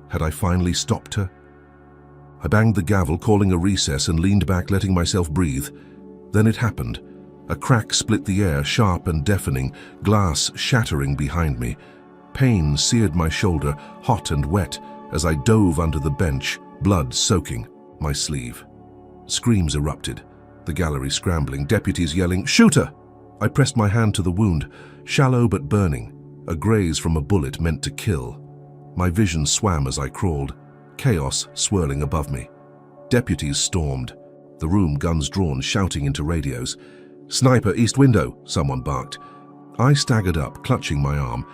Had I finally stopped her? I banged the gavel, calling a recess, and leaned back, letting myself breathe. Then it happened. A crack split the air, sharp and deafening, glass shattering behind me. Pain seared my shoulder, hot and wet, as I dove under the bench, blood soaking my sleeve. Screams erupted, the gallery scrambling, deputies yelling, "Shoot her!" I pressed my hand to the wound, shallow but burning, a graze from a bullet meant to kill. My vision swam as I crawled, chaos swirling above me. Deputies stormed, the room guns drawn, shouting into radios. "Sniper, east window," someone barked. I staggered up, clutching my arm,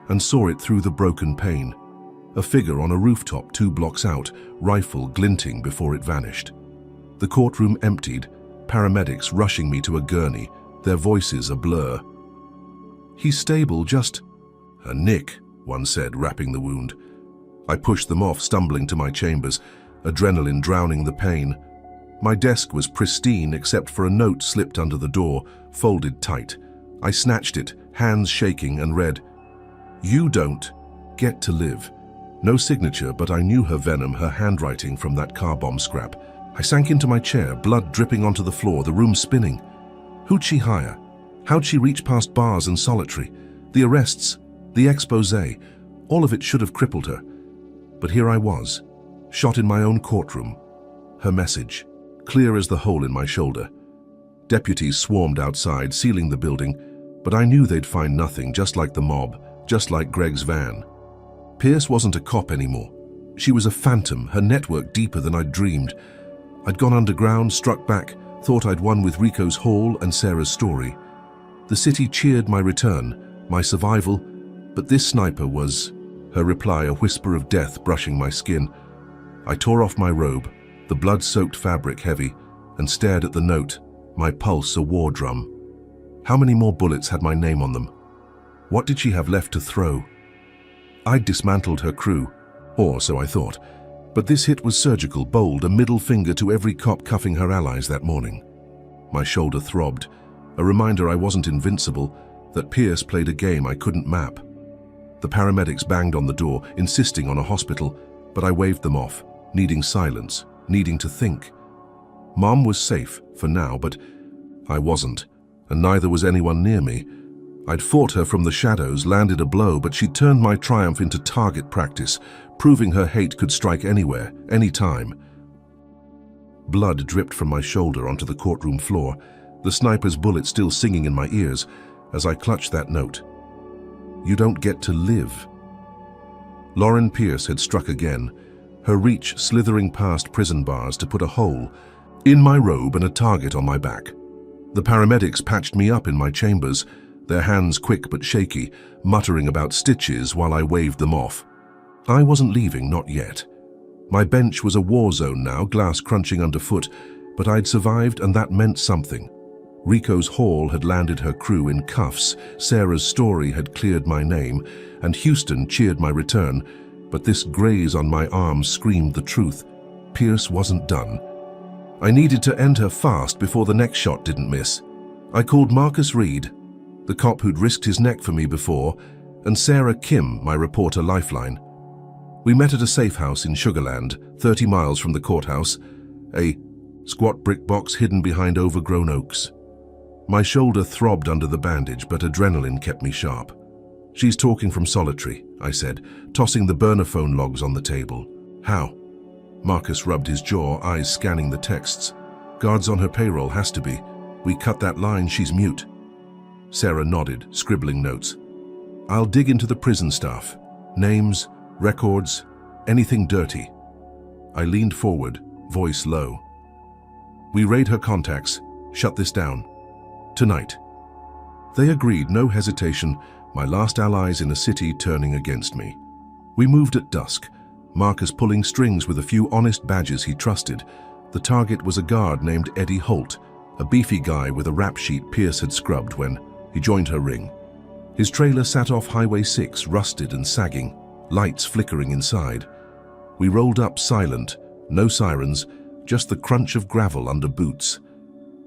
and saw it through the broken pane. A figure on a rooftop 2 blocks out, rifle glinting before it vanished. The courtroom emptied, paramedics rushing me to a gurney, their voices a blur. "He's stable, just..." "A nick," one said, wrapping the wound. I pushed them off, stumbling to my chambers, adrenaline drowning the pain. My desk was pristine except for a note slipped under the door, folded tight. I snatched it, hands shaking, and read, "You don't get to live." No signature, but I knew her venom, her handwriting from that car bomb scrap. I sank into my chair, blood dripping onto the floor, the room spinning. Who'd she hire? How'd she reach past bars and solitary? The arrests, the expose, all of it should have crippled her. But here I was, shot in my own courtroom. Her message, clear as the hole in my shoulder. Deputies swarmed outside, sealing the building, but I knew they'd find nothing, just like the mob, just like Greg's van. Pierce wasn't a cop anymore. She was a phantom, her network deeper than I'd dreamed. I'd gone underground, struck back, thought I'd won with Rico's haul and Sarah's story. The city cheered my return, my survival, but this sniper was, her reply, a whisper of death brushing my skin. I tore off my robe, the blood-soaked fabric heavy, and stared at the note, my pulse a war drum. How many more bullets had my name on them? What did she have left to throw? I'd dismantled her crew, or so I thought, but this hit was surgical, bold, a middle finger to every cop cuffing her allies that morning. My shoulder throbbed, a reminder I wasn't invincible, that Pierce played a game I couldn't map. The paramedics banged on the door, insisting on a hospital, but I waved them off, needing silence, needing to think. Mom was safe, for now, but I wasn't, and neither was anyone near me. I'd fought her from the shadows, landed a blow, but she turned my triumph into target practice, proving her hate could strike anywhere, any time. Blood dripped from my shoulder onto the courtroom floor, the sniper's bullet still singing in my ears as I clutched that note. You don't get to live. Lauren Pierce had struck again, her reach slithering past prison bars to put a hole in my robe and a target on my back. The paramedics patched me up in my chambers, their hands quick but shaky, muttering about stitches while I waved them off. I wasn't leaving, not yet. My bench was a war zone now, glass crunching underfoot, but I'd survived and that meant something. Rico's haul had landed her crew in cuffs, Sarah's story had cleared my name, and Houston cheered my return, but this graze on my arm screamed the truth. Pierce wasn't done. I needed to end her fast before the next shot didn't miss. I called Marcus Reed, the cop who'd risked his neck for me before, and Sarah Kim, my reporter lifeline. We met at a safe house in Sugarland, 30 miles from the courthouse, a squat brick box hidden behind overgrown oaks. My shoulder throbbed under the bandage, but adrenaline kept me sharp. She's talking from solitary, I said, tossing the burner phone logs on the table. How? Marcus rubbed his jaw, eyes scanning the texts. Guards on her payroll, has to be. We cut that line, she's mute. Sarah nodded, scribbling notes. I'll dig into the prison staff. Names, records, anything dirty. I leaned forward, voice low. We raid her contacts. Shut this down. Tonight. They agreed, no hesitation, my last allies in a city turning against me. We moved at dusk, Marcus pulling strings with a few honest badges he trusted. The target was a guard named Eddie Holt, a beefy guy with a rap sheet Pierce had scrubbed when he joined her ring. His trailer sat off Highway 6, rusted and sagging, lights flickering inside. We rolled up silent, no sirens, just the crunch of gravel under boots.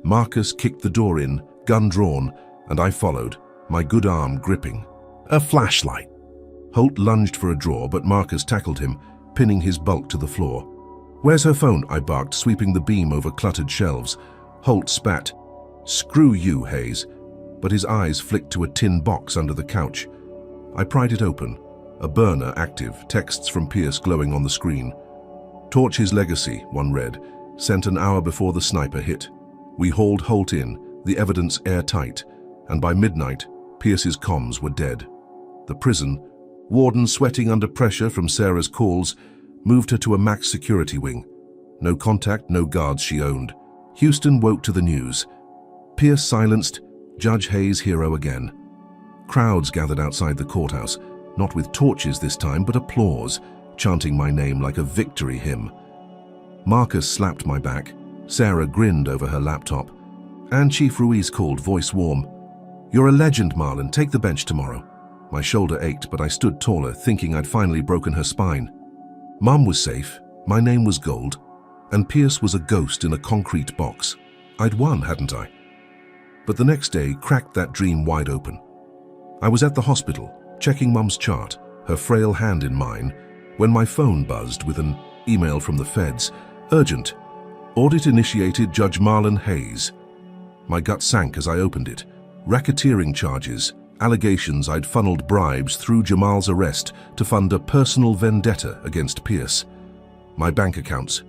Marcus kicked the door in, gun drawn, and I followed, my good arm gripping a flashlight. Holt lunged for a drawer, but Marcus tackled him, pinning his bulk to the floor. Where's her phone? I barked, sweeping the beam over cluttered shelves. Holt spat. Screw you, Hayes. But his eyes flicked to a tin box under the couch. I pried it open. A burner active, texts from Pierce glowing on the screen. Torch his legacy, one read, sent an hour before the sniper hit. We hauled Holt in, the evidence airtight, and by midnight, Pierce's comms were dead. The prison, warden sweating under pressure from Sarah's calls, moved her to a max security wing. No contact, no guards she owned. Houston woke to the news. Pierce silenced, Judge Hayes hero again. Crowds gathered outside the courthouse, not with torches this time, but applause, chanting my name like a victory hymn. Marcus slapped my back. Sarah grinned over her laptop. And Chief Ruiz called, voice warm. You're a legend, Marlon. Take the bench tomorrow. My shoulder ached, but I stood taller, thinking I'd finally broken her spine. Mom was safe. My name was gold. And Pierce was a ghost in a concrete box. I'd won, hadn't I? But the next day cracked that dream wide open. I was at the hospital, checking Mum's chart, her frail hand in mine, when my phone buzzed with an email from the feds. Urgent. Audit initiated Judge Marlon Hayes. My gut sank as I opened it. Racketeering charges, allegations I'd funneled bribes through Jamal's arrest to fund a personal vendetta against Pierce. My bank accounts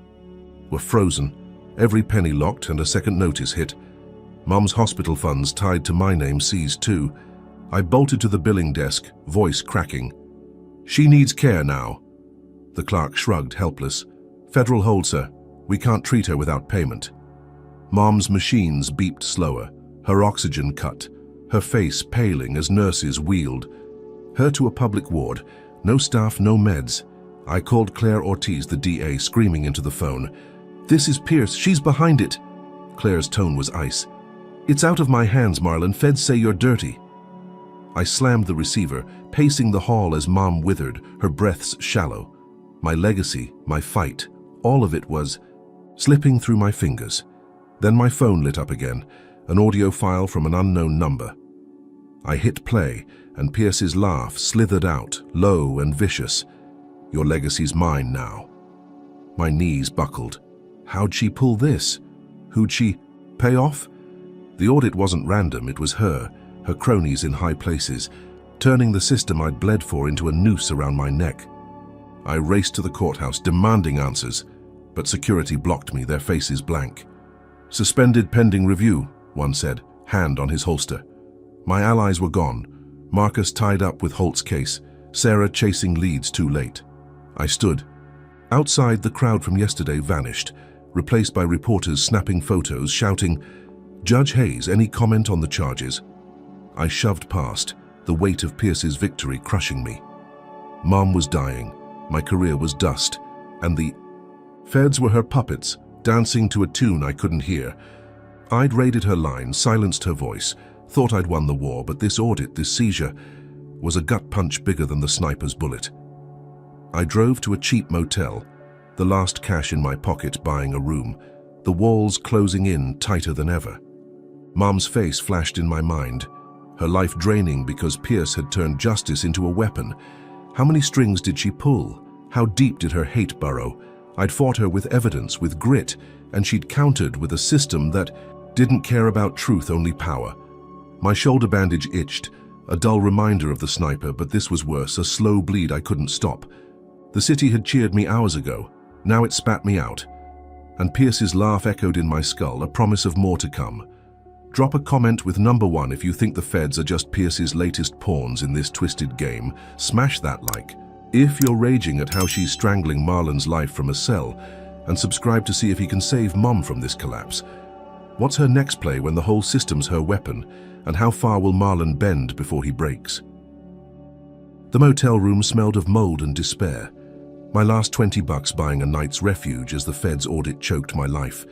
were frozen, every penny locked and a second notice hit. Mum's hospital funds tied to my name seized too. I bolted to the billing desk, voice cracking. "She needs care now." The clerk shrugged, helpless. "Federal hold, sir. We can't treat her without payment." Mom's machines beeped slower, her oxygen cut, her face paling as nurses wheeled her to a public ward. No staff, no meds. I called Claire Ortiz, the DA, screaming into the phone. "This is Pierce. She's behind it." Claire's tone was ice. "It's out of my hands, Marlon. Feds say you're dirty." I slammed the receiver, pacing the hall as Mom withered, her breaths shallow. My legacy, my fight, all of it was slipping through my fingers. Then my phone lit up again, an audio file from an unknown number. I hit play, and Pierce's laugh slithered out, low and vicious. "Your legacy's mine now." My knees buckled. How'd she pull this? Who'd she pay off? The audit wasn't random, it was her cronies in high places, turning the system I'd bled for into a noose around my neck. I raced to the courthouse, demanding answers, but security blocked me, their faces blank. "Suspended pending review," one said, hand on his holster. My allies were gone, Marcus tied up with Holt's case, Sarah chasing leads too late. I stood. Outside, the crowd from yesterday vanished, replaced by reporters snapping photos, shouting, "Judge Hayes, any comment on the charges?" I shoved past, the weight of Pierce's victory crushing me. Mom was dying, my career was dust, and the feds were her puppets, dancing to a tune I couldn't hear. I'd raided her lines, silenced her voice, thought I'd won the war, but this audit, this seizure, was a gut punch bigger than the sniper's bullet. I drove to a cheap motel, the last cash in my pocket buying a room, the walls closing in tighter than ever. Mom's face flashed in my mind, her life draining because Pierce had turned justice into a weapon. How many strings did she pull? How deep did her hate burrow? I'd fought her with evidence, with grit, and she'd countered with a system that didn't care about truth, only power. My shoulder bandage itched, a dull reminder of the sniper, but this was worse, a slow bleed I couldn't stop. The city had cheered me hours ago, now it spat me out. And Pierce's laugh echoed in my skull, a promise of more to come. Drop a comment with number 1 if you think the feds are just Pierce's latest pawns in this twisted game. Smash that like. If you're raging at how she's strangling Marlon's life from a cell, and subscribe to see if he can save Mom from this collapse. What's her next play when the whole system's her weapon, and how far will Marlon bend before he breaks? The motel room smelled of mold and despair. My last $20 buying a night's refuge as the feds audit choked my life.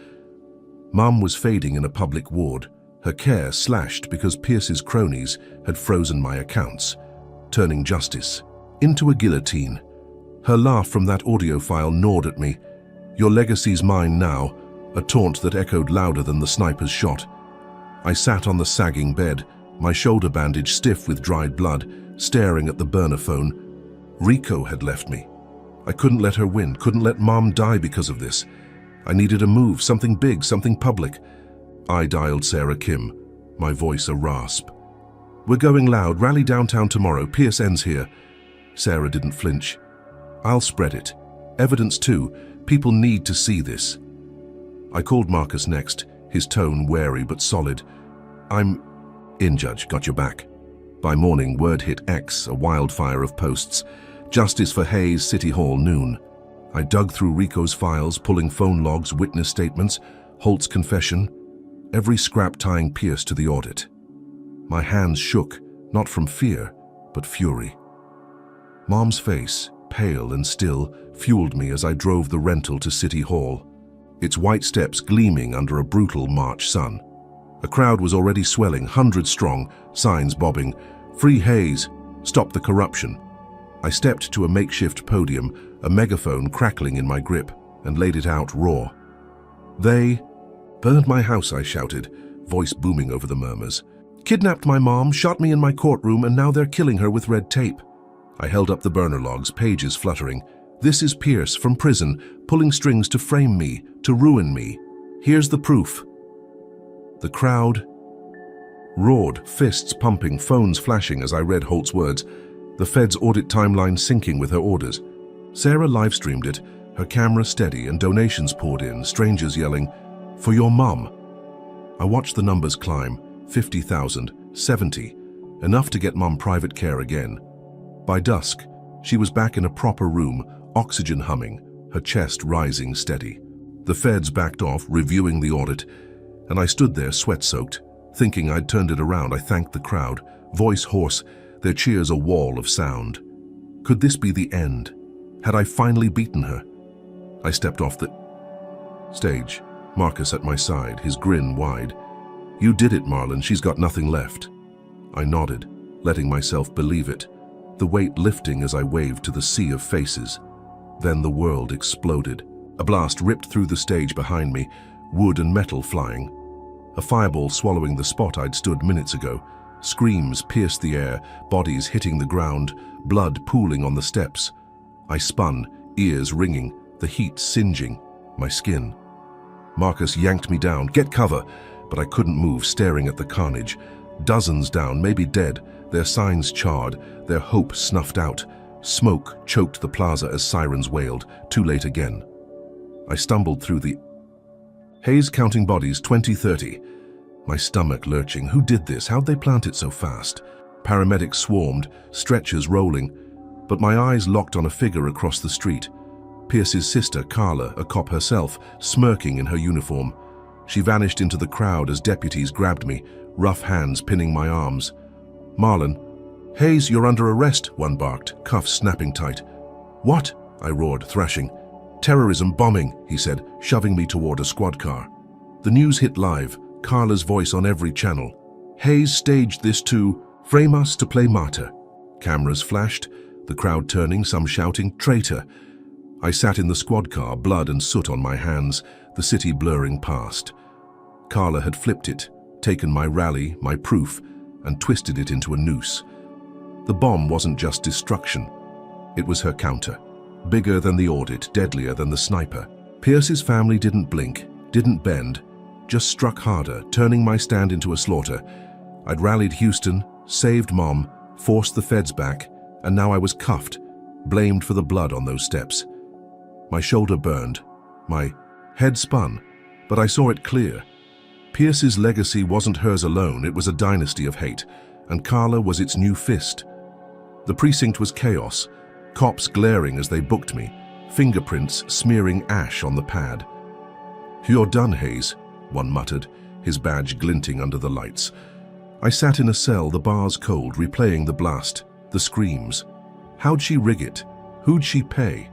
Mom was fading in a public ward, her care slashed because Pierce's cronies had frozen my accounts, turning justice into a guillotine. Her laugh from that audio file gnawed at me. "Your legacy's mine now," a taunt that echoed louder than the sniper's shot. I sat on the sagging bed, my shoulder bandage stiff with dried blood, staring at the burner phone. Rico had left me. I couldn't let her win, couldn't let Mom die because of this. I needed a move, something big, something public. I dialed Sarah Kim, my voice a rasp. "We're going loud, rally downtown tomorrow, Pierce ends here." Sarah didn't flinch. "I'll spread it. Evidence too. People need to see this." I called Marcus next, his tone wary but solid. "I'm in, Judge, got your back." By morning, word hit X, a wildfire of posts. "Justice for Hayes, City Hall, noon." I dug through Rico's files, pulling phone logs, witness statements, Holt's confession, every scrap tying Pierce to the audit. My hands shook, not from fear, but fury. Mom's face, pale and still, fueled me as I drove the rental to City Hall, its white steps gleaming under a brutal March sun. A crowd was already swelling, 100 strong, signs bobbing, "Free Hayes, stop the corruption." I stepped to a makeshift podium, a megaphone crackling in my grip, and laid it out raw. "They burned my house," I shouted, voice booming over the murmurs. "Kidnapped my mom, shot me in my courtroom, and now they're killing her with red tape." I held up the burner logs, pages fluttering. "This is Pierce, from prison, pulling strings to frame me, to ruin me." Here's the proof. The crowd roared, fists pumping, phones flashing as I read Holt's words, the Fed's audit timeline syncing with her orders. Sarah live-streamed it, her camera steady, and donations poured in, strangers yelling, "For your mum." I watched the numbers climb, 50,000, 70, enough to get mum private care again. By dusk, she was back in a proper room, oxygen humming, her chest rising steady. The Feds backed off, reviewing the audit, and I stood there sweat-soaked, thinking I'd turned it around. I thanked the crowd, voice hoarse, their cheers a wall of sound. Could this be the end? Had I finally beaten her? I stepped off the stage, Marcus at my side, his grin wide. "You did it, Marlon, she's got nothing left." I nodded, letting myself believe it, the weight lifting as I waved to the sea of faces. Then the world exploded. A blast ripped through the stage behind me, wood and metal flying. A fireball swallowing the spot I'd stood minutes ago. Screams pierced the air, bodies hitting the ground, blood pooling on the steps. I spun, ears ringing, the heat singeing my skin. Marcus yanked me down. "Get cover!" But I couldn't move, staring at the carnage. Dozens down, maybe dead, their signs charred, their hope snuffed out. Smoke choked the plaza as sirens wailed. Too late again. I stumbled through the haze, counting bodies, 20, 30. My stomach lurching. Who did this? How'd they plant it so fast? Paramedics swarmed, stretchers rolling, but my eyes locked on a figure across the street. Pierce's sister, Carla, a cop herself, smirking in her uniform. She vanished into the crowd as deputies grabbed me, rough hands pinning my arms. "Marlon." "Hayes, you're under arrest," one barked, cuffs snapping tight. "What?" I roared, thrashing. "Terrorism, bombing," he said, shoving me toward a squad car. The news hit live, Carla's voice on every channel. "Hayes staged this to frame us to play martyr." Cameras flashed, the crowd turning, some shouting, "Traitor." I sat in the squad car, blood and soot on my hands, the city blurring past. Carla had flipped it, taken my rally, my proof, and twisted it into a noose. The bomb wasn't just destruction. It was her counter. Bigger than the audit, deadlier than the sniper. Pierce's family didn't blink, didn't bend, just struck harder, turning my stand into a slaughter. I'd rallied Houston, saved Mom, forced the Feds back, and now I was cuffed, blamed for the blood on those steps. My shoulder burned, my head spun, but I saw it clear. Pierce's legacy wasn't hers alone, it was a dynasty of hate, and Carla was its new fist. The precinct was chaos, cops glaring as they booked me, fingerprints smearing ash on the pad. "You're done, Hayes," one muttered, his badge glinting under the lights. I sat in a cell, the bars cold, replaying the blast, the screams. How'd she rig it? Who'd she pay?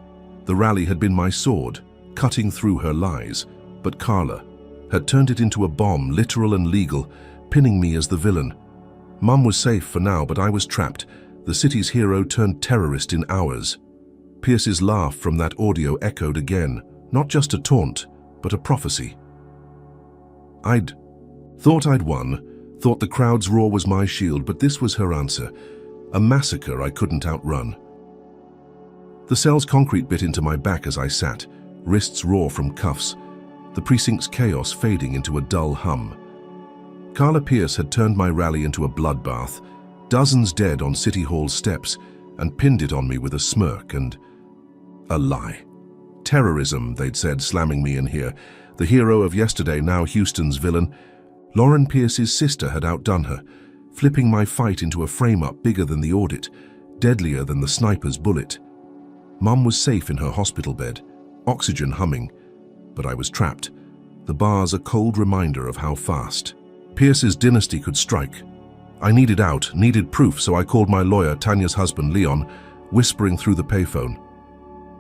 The rally had been my sword, cutting through her lies, but Carla had turned it into a bomb, literal and legal, pinning me as the villain. Mum was safe for now, but I was trapped. The city's hero turned terrorist in hours. Pierce's laugh from that audio echoed again, not just a taunt, but a prophecy. I'd thought I'd won, thought the crowd's roar was my shield, but this was her answer, a massacre I couldn't outrun. The cell's concrete bit into my back as I sat, wrists raw from cuffs, the precinct's chaos fading into a dull hum. Carla Pierce had turned my rally into a bloodbath, dozens dead on City Hall's steps, and pinned it on me with a smirk and a lie. Terrorism, they'd said, slamming me in here. The hero of yesterday, now Houston's villain. Lauren Pierce's sister had outdone her, flipping my fight into a frame-up bigger than the audit, deadlier than the sniper's bullet. Mum was safe in her hospital bed, oxygen humming, but I was trapped. The bars a cold reminder of how fast Pierce's dynasty could strike. I needed out, needed proof, so I called my lawyer, Tanya's husband, Leon, whispering through the payphone.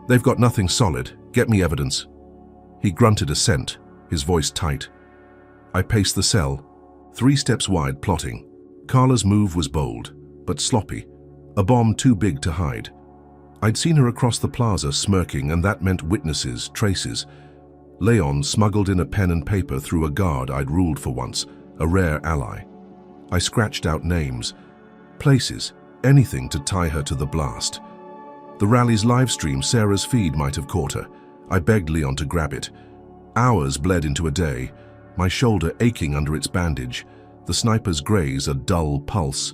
"They've got nothing solid. Get me evidence." He grunted assent, his voice tight. I paced the cell, 3 steps wide, plotting. Carla's move was bold, but sloppy, a bomb too big to hide. I'd seen her across the plaza smirking, and that meant witnesses, traces. Leon smuggled in a pen and paper through a guard I'd ruled for once, a rare ally. I scratched out names, places, anything to tie her to the blast. The rally's live stream, Sarah's feed, might have caught her. I begged Leon to grab it. Hours bled into a day, my shoulder aching under its bandage, the sniper's graze a dull pulse.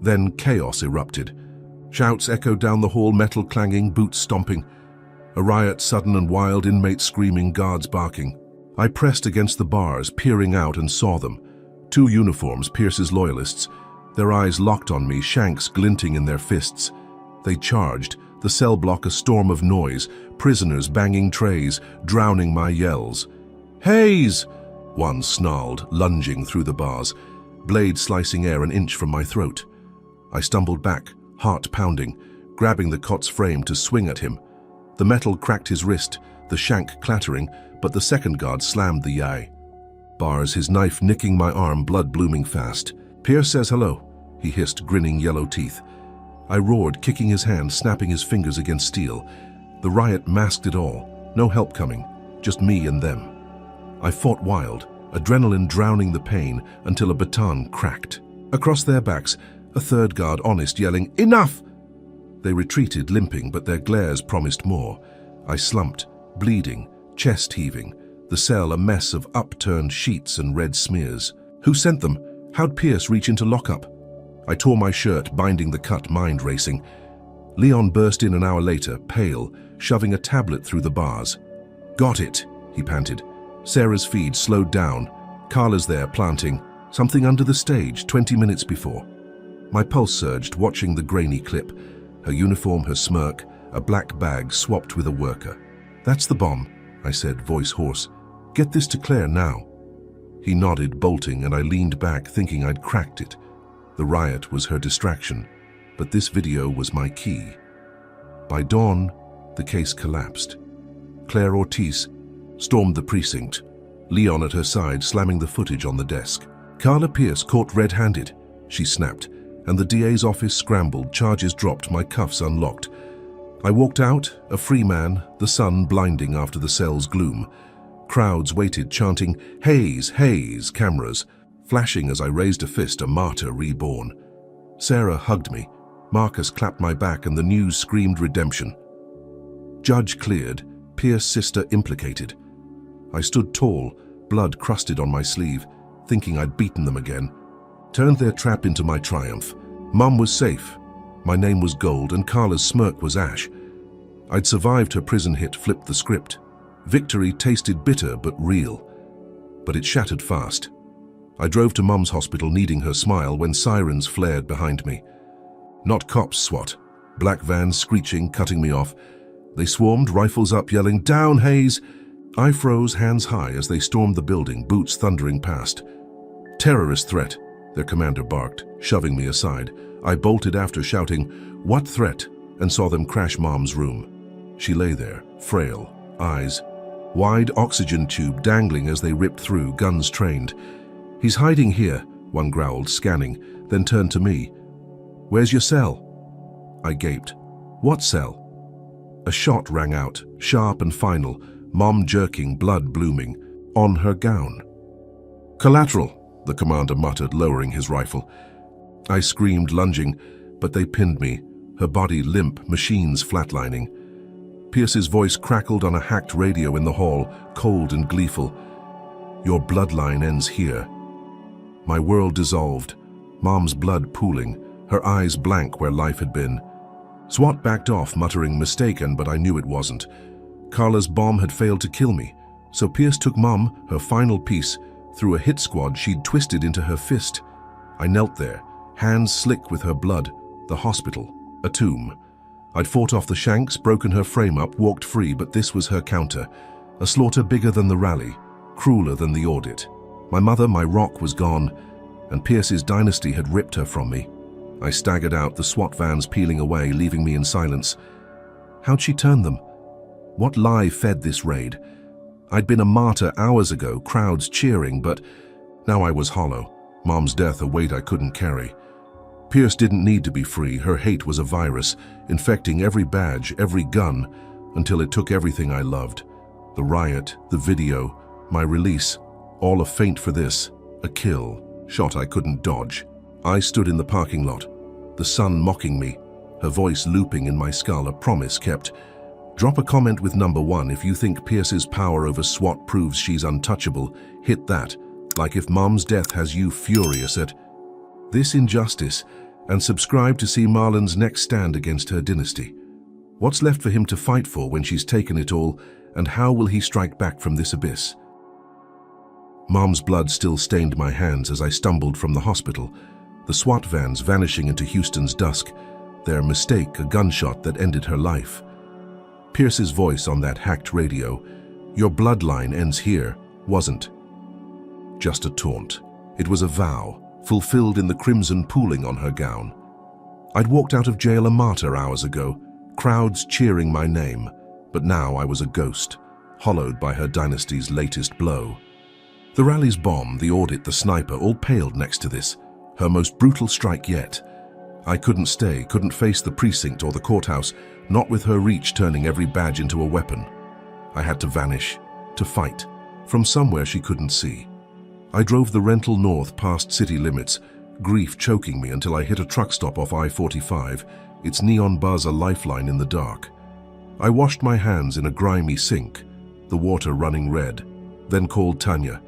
Then chaos erupted. Shouts echoed down the hall, metal clanging, boots stomping. A riot, sudden and wild, inmates screaming, guards barking. I pressed against the bars, peering out, and saw them. 2 uniforms, Pierce's loyalists, their eyes locked on me, shanks glinting in their fists. They charged, the cell block a storm of noise, prisoners banging trays, drowning my yells. "Hayes!" one snarled, lunging through the bars, blade slicing air an inch from my throat. I stumbled back, heart pounding, grabbing the cot's frame to swing at him. The metal cracked his wrist, the shank clattering, but the second guard slammed the yai. Bars, his knife nicking my arm, blood blooming fast. "Pierce says hello," he hissed, grinning yellow teeth. I roared, kicking his hand, snapping his fingers against steel. The riot masked it all. No help coming, just me and them. I fought wild, adrenaline drowning the pain, until a baton cracked. Across their backs, a third guard honest, yelling, "Enough!" They retreated, limping, but their glares promised more. I slumped, bleeding, chest heaving, the cell a mess of upturned sheets and red smears. Who sent them? How'd Pierce reach into lockup? I tore my shirt, binding the cut, mind racing. Leon burst in an hour later, pale, shoving a tablet through the bars. "Got it," he panted. Sarah's feed slowed down. Carla's there, planting. Something under the stage, 20 minutes before. My pulse surged, watching the grainy clip. Her uniform, her smirk, a black bag swapped with a worker. "That's the bomb," I said, voice hoarse. "Get this to Claire now." He nodded, bolting, and I leaned back, thinking I'd cracked it. The riot was her distraction, but this video was my key. By dawn, the case collapsed. Claire Ortiz stormed the precinct, Leon at her side slamming the footage on the desk. Carla Pierce caught red-handed, she snapped, and the DA's office scrambled, charges dropped, my cuffs unlocked. I walked out, a free man, the sun blinding after the cell's gloom. Crowds waited, chanting, "Hayes, Hayes," cameras flashing as I raised a fist, a martyr reborn. Sarah hugged me. Marcus clapped my back, and the news screamed redemption. Judge cleared, Pierce sister implicated. I stood tall, blood crusted on my sleeve, thinking I'd beaten them again. Turned their trap into my triumph. Mum was safe. My name was gold, and Carla's smirk was ash. I'd survived her prison hit, flipped the script. Victory tasted bitter but real. But it shattered fast. I drove to Mum's hospital, needing her smile, when sirens flared behind me. Not cops, SWAT. Black vans screeching, cutting me off. They swarmed, rifles up, yelling, "Down, Hayes!" I froze, hands high, as they stormed the building, boots thundering past. "Terrorist threat," their commander barked, shoving me aside. I bolted after, shouting, "What threat?" and saw them crash Mom's room. She lay there, frail, eyes wide, oxygen tube dangling as they ripped through, guns trained. "He's hiding here," one growled, scanning, then turned to me. "Where's your cell?" I gaped. "What cell?" A shot rang out, sharp and final, Mom jerking, blood blooming, on her gown. "Collateral," the commander muttered, lowering his rifle. I screamed, lunging, but they pinned me, her body limp, machines flatlining. Pierce's voice crackled on a hacked radio in the hall, cold and gleeful. "Your bloodline ends here." My world dissolved, Mom's blood pooling, her eyes blank where life had been. SWAT backed off, muttering, "Mistaken," but I knew it wasn't. Carla's bomb had failed to kill me, so Pierce took Mom, her final piece, through a hit squad she'd twisted into her fist. I knelt there, hands slick with her blood, the hospital, a tomb. I'd fought off the shanks, broken her frame up, walked free, but this was her counter. A slaughter bigger than the rally, crueler than the audit. My mother, my rock, was gone, and Pierce's dynasty had ripped her from me. I staggered out, the SWAT vans peeling away, leaving me in silence. How'd she turn them? What lie fed this raid? I'd been a martyr hours ago, crowds cheering, but now I was hollow. Mom's death a weight I couldn't carry. Pierce didn't need to be free. Her hate was a virus, infecting every badge, every gun, until it took everything I loved. The riot, the video, my release, all a feint for this, a kill, shot I couldn't dodge. I stood in the parking lot, the sun mocking me, her voice looping in my skull, a promise kept. Drop a comment with number 1 if you think Pierce's power over SWAT proves she's untouchable. Hit that, like if Mom's death has you furious at this injustice, and subscribe to see Marlon's next stand against her dynasty. What's left for him to fight for when she's taken it all, and how will he strike back from this abyss? Mom's blood still stained my hands as I stumbled from the hospital, the SWAT vans vanishing into Houston's dusk, their mistake a gunshot that ended her life. Pierce's voice on that hacked radio, "Your bloodline ends here," wasn't just a taunt. It was a vow, fulfilled in the crimson pooling on her gown. I'd walked out of jail a martyr hours ago, crowds cheering my name, but now I was a ghost, hollowed by her dynasty's latest blow. The rally's bomb, the audit, the sniper, all paled next to this, her most brutal strike yet. I couldn't stay, couldn't face the precinct or the courthouse, not with her reach turning every badge into a weapon. I had to vanish, to fight, from somewhere she couldn't see. I drove the rental north past city limits, grief choking me until I hit a truck stop off I-45, its neon buzz a lifeline in the dark. I washed my hands in a grimy sink, the water running red, then called Tanya.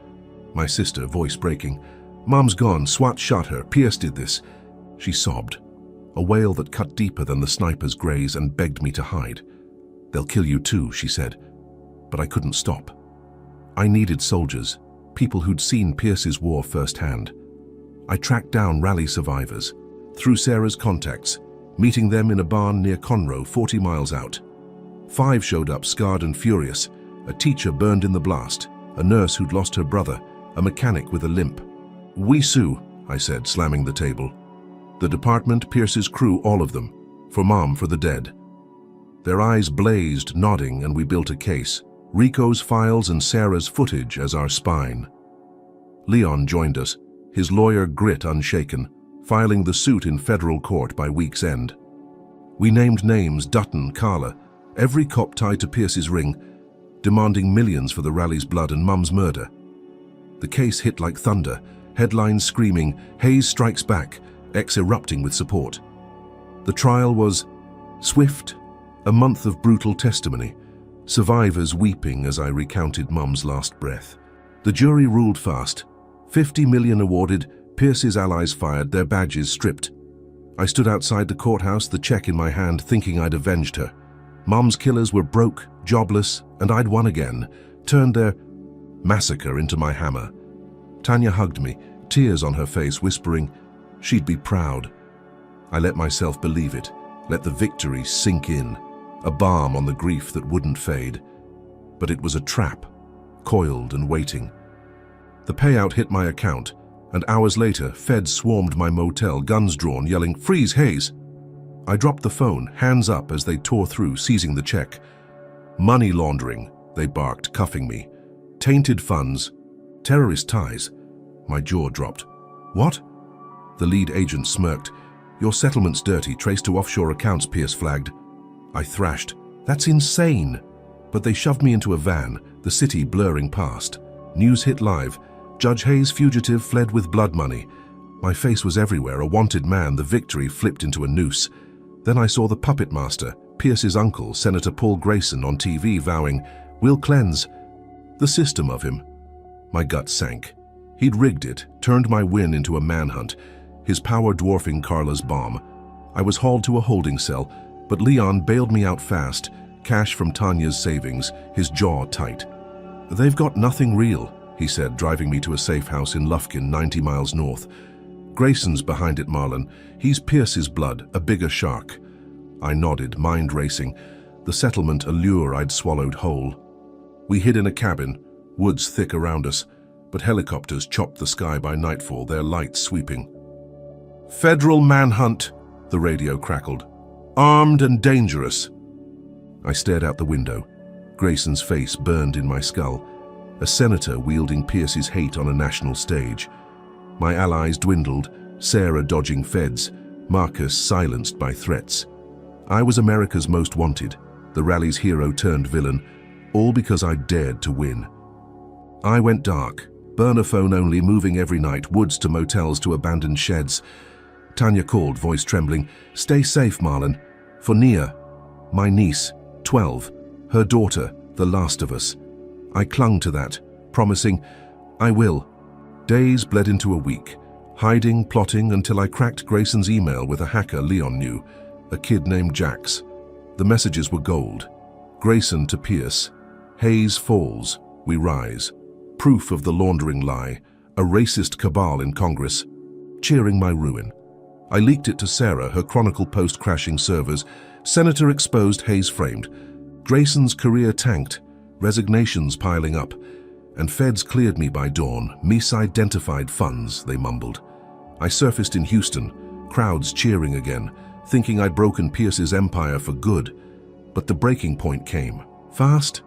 My sister, voice breaking. "Mom's gone, SWAT shot her, Pierce did this." She sobbed, a wail that cut deeper than the sniper's graze and begged me to hide. "They'll kill you too," she said. But I couldn't stop. I needed soldiers, people who'd seen Pierce's war firsthand. I tracked down rally survivors, through Sarah's contacts, meeting them in a barn near Conroe, 40 miles out. 5 showed up scarred and furious, a teacher burned in the blast, a nurse who'd lost her brother, a mechanic with a limp. "We sue," I said, slamming the table. "The department, Pierce's crew, all of them. For Mom, for the dead." Their eyes blazed, nodding, and we built a case. Rico's files and Sarah's footage as our spine. Leon joined us, his lawyer grit unshaken, filing the suit in federal court by week's end. We named names, Dutton, Carla, every cop tied to Pierce's ring, demanding millions for the rally's blood and Mum's murder. The case hit like thunder, headlines screaming, "Hayes strikes back," X erupting with support. The trial was swift, a month of brutal testimony, survivors weeping as I recounted Mum's last breath. The jury ruled fast, 50 million awarded, Pierce's allies fired, their badges stripped. I stood outside the courthouse, the check in my hand, thinking I'd avenged her. Mum's killers were broke, jobless, and I'd won again, turned their massacre into my hammer. Tanya hugged me, tears on her face, whispering she'd be proud. I let myself believe it, let the victory sink in, a balm on the grief that wouldn't fade. But it was a trap, coiled and waiting. The payout hit my account, and hours later, feds swarmed my motel, guns drawn, yelling, "Freeze, Hayes!" I dropped the phone, hands up as they tore through, seizing the check. "Money laundering," they barked, cuffing me. "Tainted funds. Terrorist ties." My jaw dropped. "What?" The lead agent smirked. "Your settlement's dirty, traced to offshore accounts," Pierce flagged. I thrashed. "That's insane!" But they shoved me into a van, the city blurring past. News hit live. Judge Hayes' fugitive fled with blood money. My face was everywhere, a wanted man, the victory flipped into a noose. Then I saw the puppet master, Pierce's uncle, Senator Paul Grayson, on TV vowing, "We'll cleanse the system of him." My gut sank. He'd rigged it, turned my win into a manhunt, his power dwarfing Carla's bomb. I was hauled to a holding cell, but Leon bailed me out fast, cash from Tanya's savings, his jaw tight. "They've got nothing real," he said, driving me to a safe house in Lufkin, 90 miles north. "Grayson's behind it, Marlon. He's Pierce's blood, a bigger shark." I nodded, mind racing, the settlement a lure I'd swallowed whole. We hid in a cabin, woods thick around us, but helicopters chopped the sky by nightfall, their lights sweeping. "Federal manhunt," the radio crackled. "Armed and dangerous." I stared out the window. Grayson's face burned in my skull, a senator wielding Pierce's hate on a national stage. My allies dwindled, Sarah dodging feds, Marcus silenced by threats. I was America's most wanted, the rally's hero turned villain, all because I dared to win. I went dark, burner phone only, moving every night, woods to motels to abandoned sheds. Tanya called, voice trembling, "Stay safe, Marlon. For Nia, my niece, 12, Her daughter, the last of us. I clung to that, promising, I will. Days bled into a week, hiding, plotting until I cracked Grayson's email with a hacker Leon knew, a kid named Jax. The messages were gold. Grayson to Pierce. Hayes falls, we rise. Proof of the laundering lie, a racist cabal in Congress, cheering my ruin. I leaked it to Sarah, her Chronicle Post crashing servers. Senator exposed, Hayes framed. Grayson's career tanked, resignations piling up, and feds cleared me by dawn. Misidentified funds, they mumbled. I surfaced in Houston, crowds cheering again, thinking I'd broken Pierce's empire for good. But the breaking point came. Fast?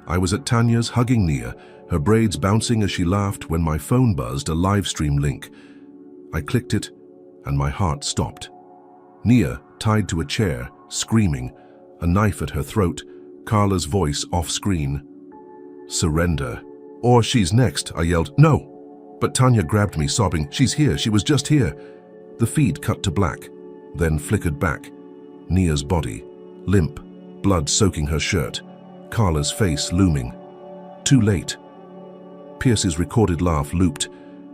I was at Tanya's, hugging Nia, her braids bouncing as she laughed when my phone buzzed, a live stream link. I clicked it, and my heart stopped. Nia, tied to a chair, screaming, a knife at her throat, Carla's voice off-screen. Surrender. Or she's next, I yelled. No! But Tanya grabbed me, sobbing. She's here, she was just here. The feed cut to black, then flickered back. Nia's body, limp, blood soaking her shirt, Carla's face looming. Too late. Pierce's recorded laugh looped.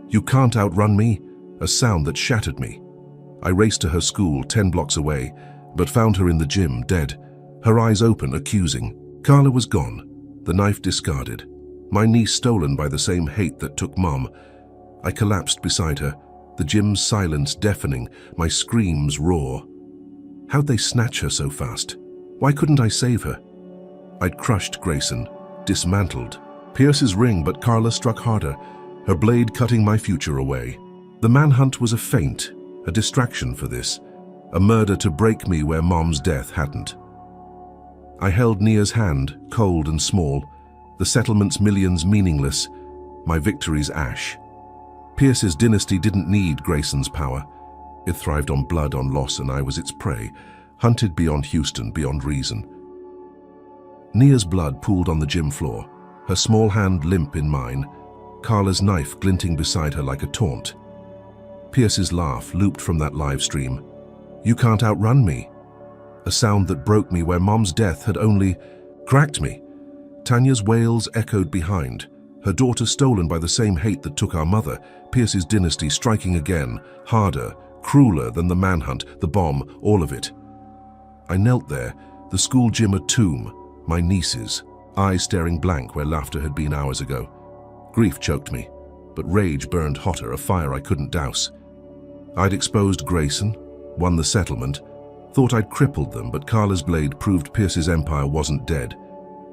You can't outrun me, a sound that shattered me. I raced to her school 10 blocks away, but found her in the gym, dead, her eyes open, accusing. Carla was gone, the knife discarded, my niece stolen by the same hate that took Mom. I collapsed beside her, the gym's silence deafening, my screams raw. How'd they snatch her so fast? Why couldn't I save her? I'd crushed Grayson, dismantled. Pierce's ring, but Carla struck harder, her blade cutting my future away. The manhunt was a feint, a distraction for this, a murder to break me where Mom's death hadn't. I held Nia's hand, cold and small, the settlement's millions meaningless, my victory's ash. Pierce's dynasty didn't need Grayson's power. It thrived on blood, on loss, and I was its prey, hunted beyond Houston, beyond reason. Nia's blood pooled on the gym floor, her small hand limp in mine, Carla's knife glinting beside her like a taunt. Pierce's laugh looped from that live stream. You can't outrun me. A sound that broke me where Mom's death had only cracked me. Tanya's wails echoed behind, her daughter stolen by the same hate that took our mother, Pierce's dynasty striking again, harder, crueler than the manhunt, the bomb, all of it. I knelt there, the school gym a tomb, my nieces, eyes staring blank where laughter had been hours ago. Grief choked me, but rage burned hotter, a fire I couldn't douse. I'd exposed Grayson, won the settlement, thought I'd crippled them, but Carla's blade proved Pierce's empire wasn't dead,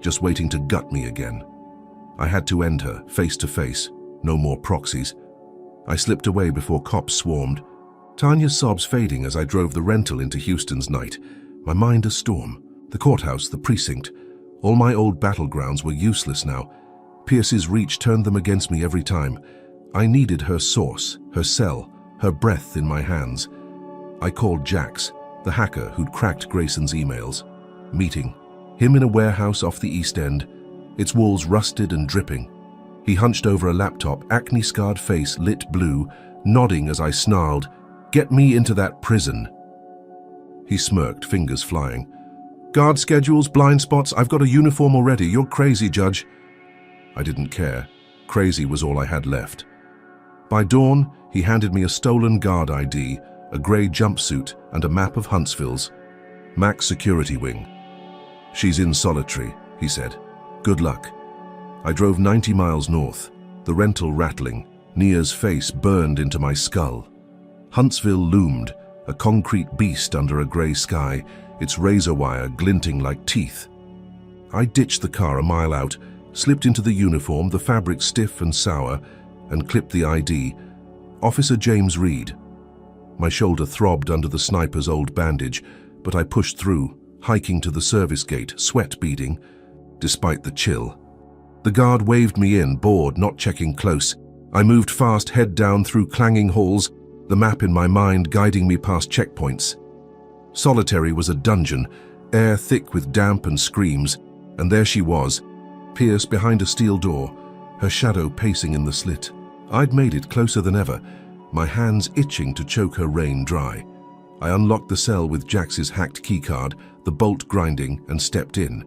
just waiting to gut me again. I had to end her, face to face, no more proxies. I slipped away before cops swarmed. Tanya's sobs fading as I drove the rental into Houston's night, my mind a storm. The courthouse, the precinct, all my old battlegrounds were useless now. Pierce's reach turned them against me every time. I needed her source, her cell, her breath in my hands. I called Jax, the hacker who'd cracked Grayson's emails. Meeting. Him in a warehouse off the East End, its walls rusted and dripping. He hunched over a laptop, acne-scarred face lit blue, nodding as I snarled, "Get me into that prison." He smirked, fingers flying. "Guard schedules, blind spots, I've got a uniform already. You're crazy, Judge." I didn't care. Crazy was all I had left. By dawn, he handed me a stolen guard ID, a grey jumpsuit, and a map of Huntsville's Max Security Wing. "She's in solitary," he said. "Good luck." I drove 90 miles north, the rental rattling, Nia's face burned into my skull. Huntsville loomed, a concrete beast under a grey sky, its razor wire glinting like teeth. I ditched the car a mile out, slipped into the uniform, the fabric stiff and sour, and clipped the ID. Officer James Reed. My shoulder throbbed under the sniper's old bandage, but I pushed through, hiking to the service gate, sweat beading, despite the chill. The guard waved me in, bored, not checking close. I moved fast, head down through clanging halls, the map in my mind guiding me past checkpoints. Solitary was a dungeon, air thick with damp and screams, and there she was, Pierce behind a steel door, her shadow pacing in the slit. I'd made it closer than ever, my hands itching to choke her rein dry. I unlocked the cell with Jax's hacked keycard, the bolt grinding, and stepped in.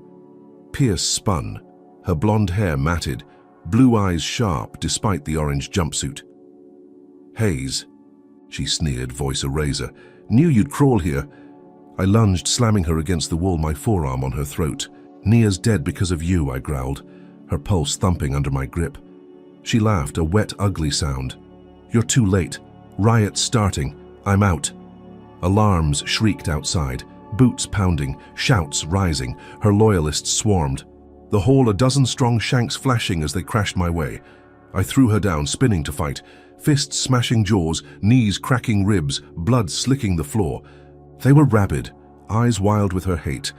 Pierce spun, her blonde hair matted, blue eyes sharp despite the orange jumpsuit. "Hayes," she sneered, voice a razor. "Knew you'd crawl here." I lunged, slamming her against the wall, my forearm on her throat. "Nia's dead because of you," I growled, her pulse thumping under my grip. She laughed, a wet, ugly sound. "You're too late. Riot's starting. I'm out." Alarms shrieked outside, boots pounding, shouts rising. Her loyalists swarmed. The hall, a dozen strong shanks flashing as they crashed my way. I threw her down, spinning to fight, fists smashing jaws, knees cracking ribs, blood slicking the floor. They were rabid, eyes wild with her hate.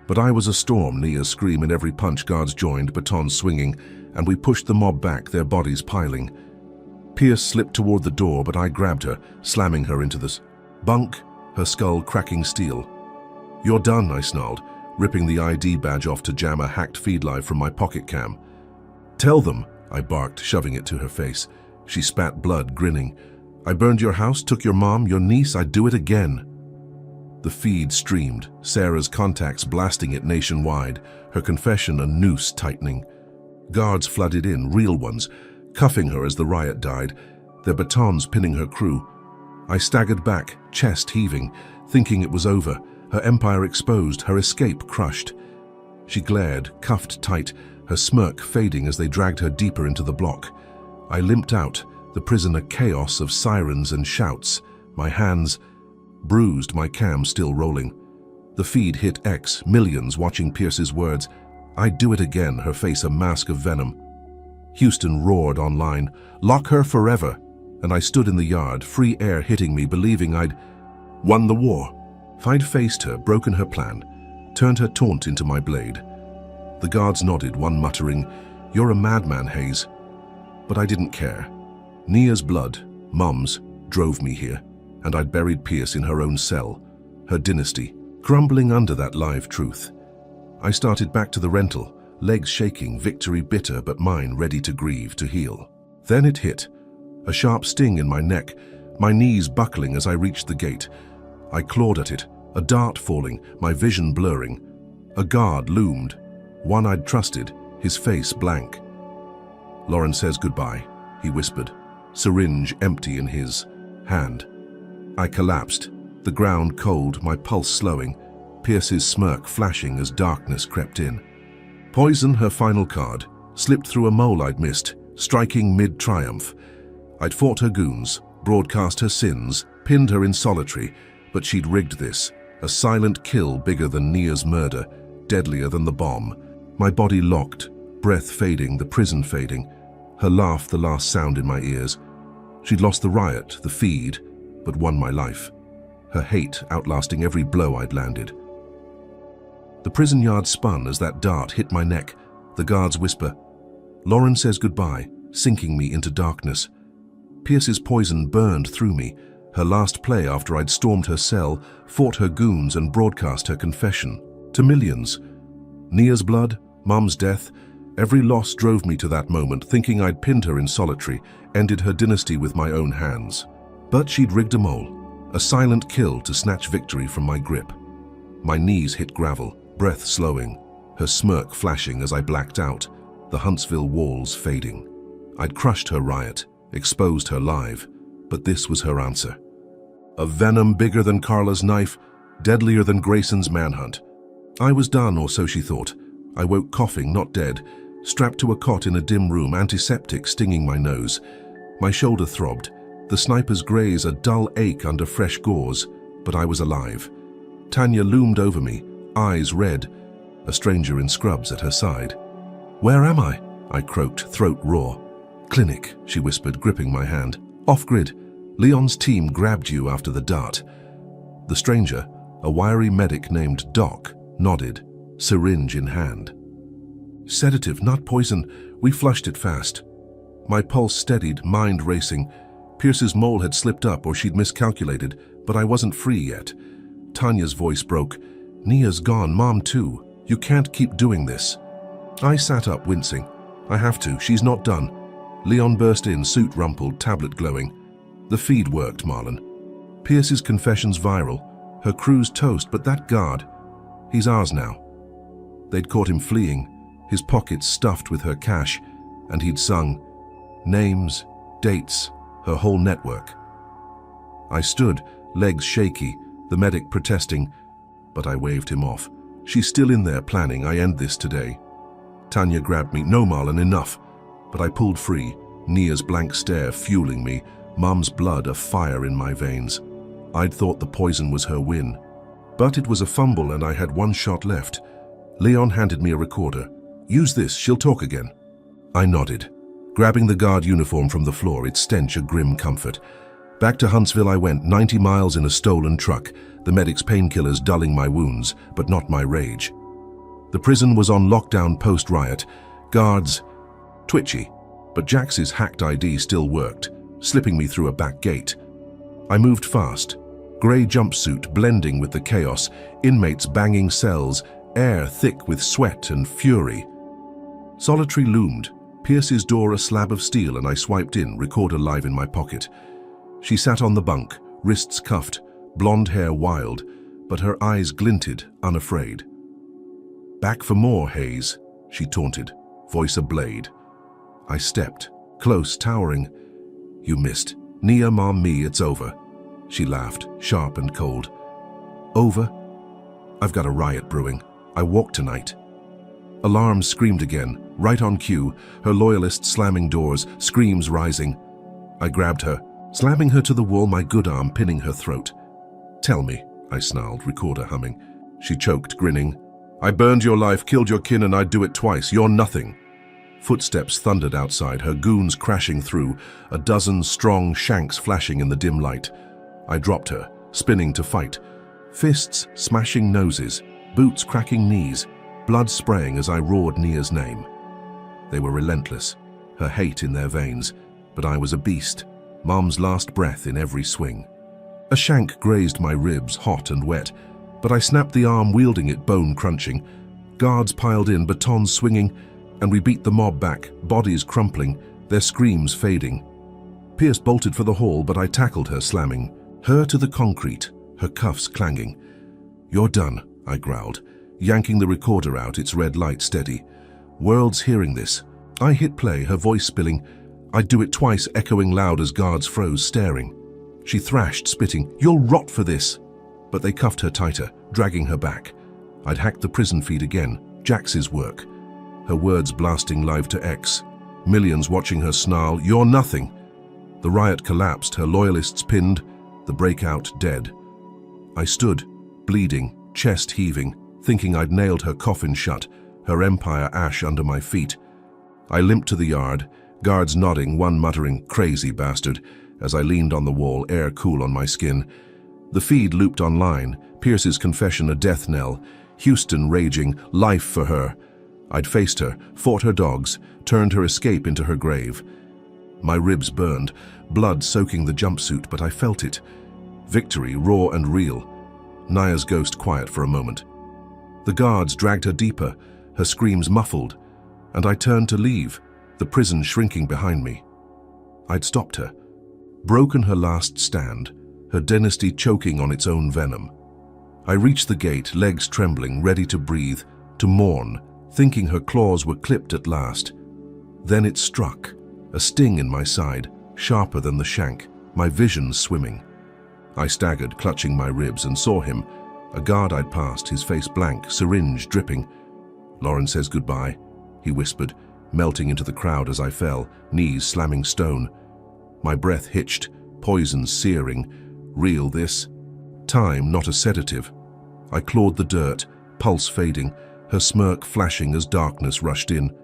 But I was a storm, Nia's scream in every punch, guards joined, batons swinging, and we pushed the mob back, their bodies piling. Pierce slipped toward the door, but I grabbed her, slamming her into the bunk, her skull cracking steel. "You're done," I snarled, ripping the ID badge off to jam a hacked feed live from my pocket cam. "Tell them," I barked, shoving it to her face. She spat blood, grinning. "I burned your house, took your mom, your niece, I'd do it again." The feed streamed, Sarah's contacts blasting it nationwide, her confession a noose tightening. Guards flooded in, real ones, cuffing her as the riot died, their batons pinning her crew. I staggered back, chest heaving, thinking it was over, her empire exposed, her escape crushed. She glared, cuffed tight, her smirk fading as they dragged her deeper into the block. I limped out, the prison a chaos of sirens and shouts, my hands bruised, my cam still rolling. The feed hit X, millions watching Pierce's words. "I'd do it again," her face a mask of venom. Houston roared online, "Lock her forever," and I stood in the yard, free air hitting me, believing I'd won the war. If I'd faced her, broken her plan, turned her taunt into my blade. The guards nodded, one muttering, "You're a madman, Hayes." But I didn't care. Nia's blood, Mum's, drove me here, and I'd buried Pierce in her own cell, her dynasty, crumbling under that live truth. I started back to the rental, legs shaking, victory bitter, but mine ready to grieve, to heal. Then it hit, a sharp sting in my neck, my knees buckling as I reached the gate. I clawed at it, a dart falling, my vision blurring. A guard loomed, one I'd trusted, his face blank. "Lauren says goodbye," he whispered, syringe empty in his hand. I collapsed, the ground cold, my pulse slowing, Pierce's smirk flashing as darkness crept in. Poison, her final card, slipped through a mole I'd missed, striking mid-triumph. I'd fought her goons, broadcast her sins, pinned her in solitary, but she'd rigged this, a silent kill bigger than Nia's murder, deadlier than the bomb. My body locked, breath fading, the prison fading, her laugh the last sound in my ears. She'd lost the riot, the feed, but won my life, her hate outlasting every blow I'd landed. The prison yard spun as that dart hit my neck, the guards whisper, "Lauren says goodbye," sinking me into darkness. Pierce's poison burned through me, her last play after I'd stormed her cell, fought her goons and broadcast her confession. To millions. Nia's blood, Mum's death, every loss drove me to that moment, thinking I'd pinned her in solitary, ended her dynasty with my own hands. But she'd rigged a mole, a silent kill to snatch victory from my grip. My knees hit gravel, breath slowing, her smirk flashing as I blacked out, the Huntsville walls fading. I'd crushed her riot, exposed her live, but this was her answer. A venom bigger than Carla's knife, deadlier than Grayson's manhunt. I was done, or so she thought. I woke coughing, not dead, strapped to a cot in a dim room, antiseptic stinging my nose. My shoulder throbbed, the sniper's graze a dull ache under fresh gauze, but I was alive. Tanya loomed over me, eyes red, a stranger in scrubs at her side. "Where am I?" I croaked, throat raw. "Clinic," she whispered, gripping my hand. "Off-grid. Leon's team grabbed you after the dart." The stranger, a wiry medic named Doc, nodded, syringe in hand. "Sedative, not poison. We flushed it fast." My pulse steadied, mind racing. Pierce's mole had slipped up or she'd miscalculated, but I wasn't free yet. Tanya's voice broke. "Nia's gone, Mom too. You can't keep doing this." I sat up, wincing. "I have to, she's not done." Leon burst in, suit rumpled, tablet glowing. "The feed worked, Marlon. Pierce's confession's viral. Her crew's toast, but that guard, he's ours now." They'd caught him fleeing, his pockets stuffed with her cash, and he'd sung names, dates, her whole network. I stood, legs shaky, the medic protesting, but I waved him off. She's still in there planning, I end this today. Tanya grabbed me. No, Marlon, enough. But I pulled free, Nia's blank stare fueling me, Mum's blood a fire in my veins. I'd thought the poison was her win. But it was a fumble and I had one shot left. Leon handed me a recorder. Use this, she'll talk again. I nodded. Grabbing the guard uniform from the floor, it stench a grim comfort. Back to Huntsville I went, 90 miles in a stolen truck, the medic's painkillers dulling my wounds, but not my rage. The prison was on lockdown post-riot. Guards twitchy, but Jax's hacked ID still worked, slipping me through a back gate. I moved fast, grey jumpsuit blending with the chaos, inmates banging cells, air thick with sweat and fury. Solitary loomed, Pierce's door a slab of steel, and I swiped in, recorder live in my pocket. She sat on the bunk, wrists cuffed, blonde hair wild, but her eyes glinted, unafraid. Back for more, Hayes, she taunted, voice a blade. I stepped, close, towering. You missed. Nia, Mom, me, it's over. She laughed, sharp and cold. Over? I've got a riot brewing. I walk tonight. Alarms screamed again, right on cue, her loyalists slamming doors, screams rising. I grabbed her, slamming her to the wall, my good arm pinning her throat. Tell me, I snarled, recorder humming. She choked, grinning. I burned your life, killed your kin, and I'd do it twice. You're nothing. Footsteps thundered outside, her goons crashing through, a dozen strong shanks flashing in the dim light. I dropped her, spinning to fight. Fists smashing noses, boots cracking knees, blood spraying as I roared Nia's name. They were relentless, her hate in their veins, but I was a beast, Mom's last breath in every swing. A shank grazed my ribs, hot and wet, but I snapped the arm, wielding it, bone crunching. Guards piled in, batons swinging, and we beat the mob back, bodies crumpling, their screams fading. Pierce bolted for the hall, but I tackled her, slamming her to the concrete, her cuffs clanging. You're done, I growled, yanking the recorder out, its red light steady. World's hearing this. I hit play, her voice spilling. I'd do it twice, echoing loud as guards froze, staring. She thrashed, spitting, You'll rot for this. But they cuffed her tighter, dragging her back. I'd hacked the prison feed again, Jax's work. Her words blasting live to X. Millions watching her snarl, You're nothing. The riot collapsed, her loyalists pinned, the breakout dead. I stood, bleeding, chest heaving, thinking I'd nailed her coffin shut, her empire ash under my feet. I limped to the yard, guards nodding, one muttering, Crazy bastard, as I leaned on the wall, air cool on my skin. The feed looped online, Pierce's confession a death knell, Houston raging, life for her. I'd faced her, fought her dogs, turned her escape into her grave. My ribs burned, blood soaking the jumpsuit, but I felt it. Victory, raw and real. Nia's ghost quiet for a moment. The guards dragged her deeper, her screams muffled, and I turned to leave, the prison shrinking behind me. I'd stopped her, broken her last stand, her dynasty choking on its own venom. I reached the gate, legs trembling, ready to breathe, to mourn, thinking her claws were clipped at last. Then it struck, a sting in my side, sharper than the shank, my vision swimming. I staggered, clutching my ribs, and saw him, a guard I'd passed, his face blank, syringe dripping. Lauren says goodbye, he whispered, melting into the crowd as I fell, knees slamming stone. My breath hitched, poison searing. Real this? Time, not a sedative. I clawed the dirt, pulse fading, her smirk flashing as darkness rushed in.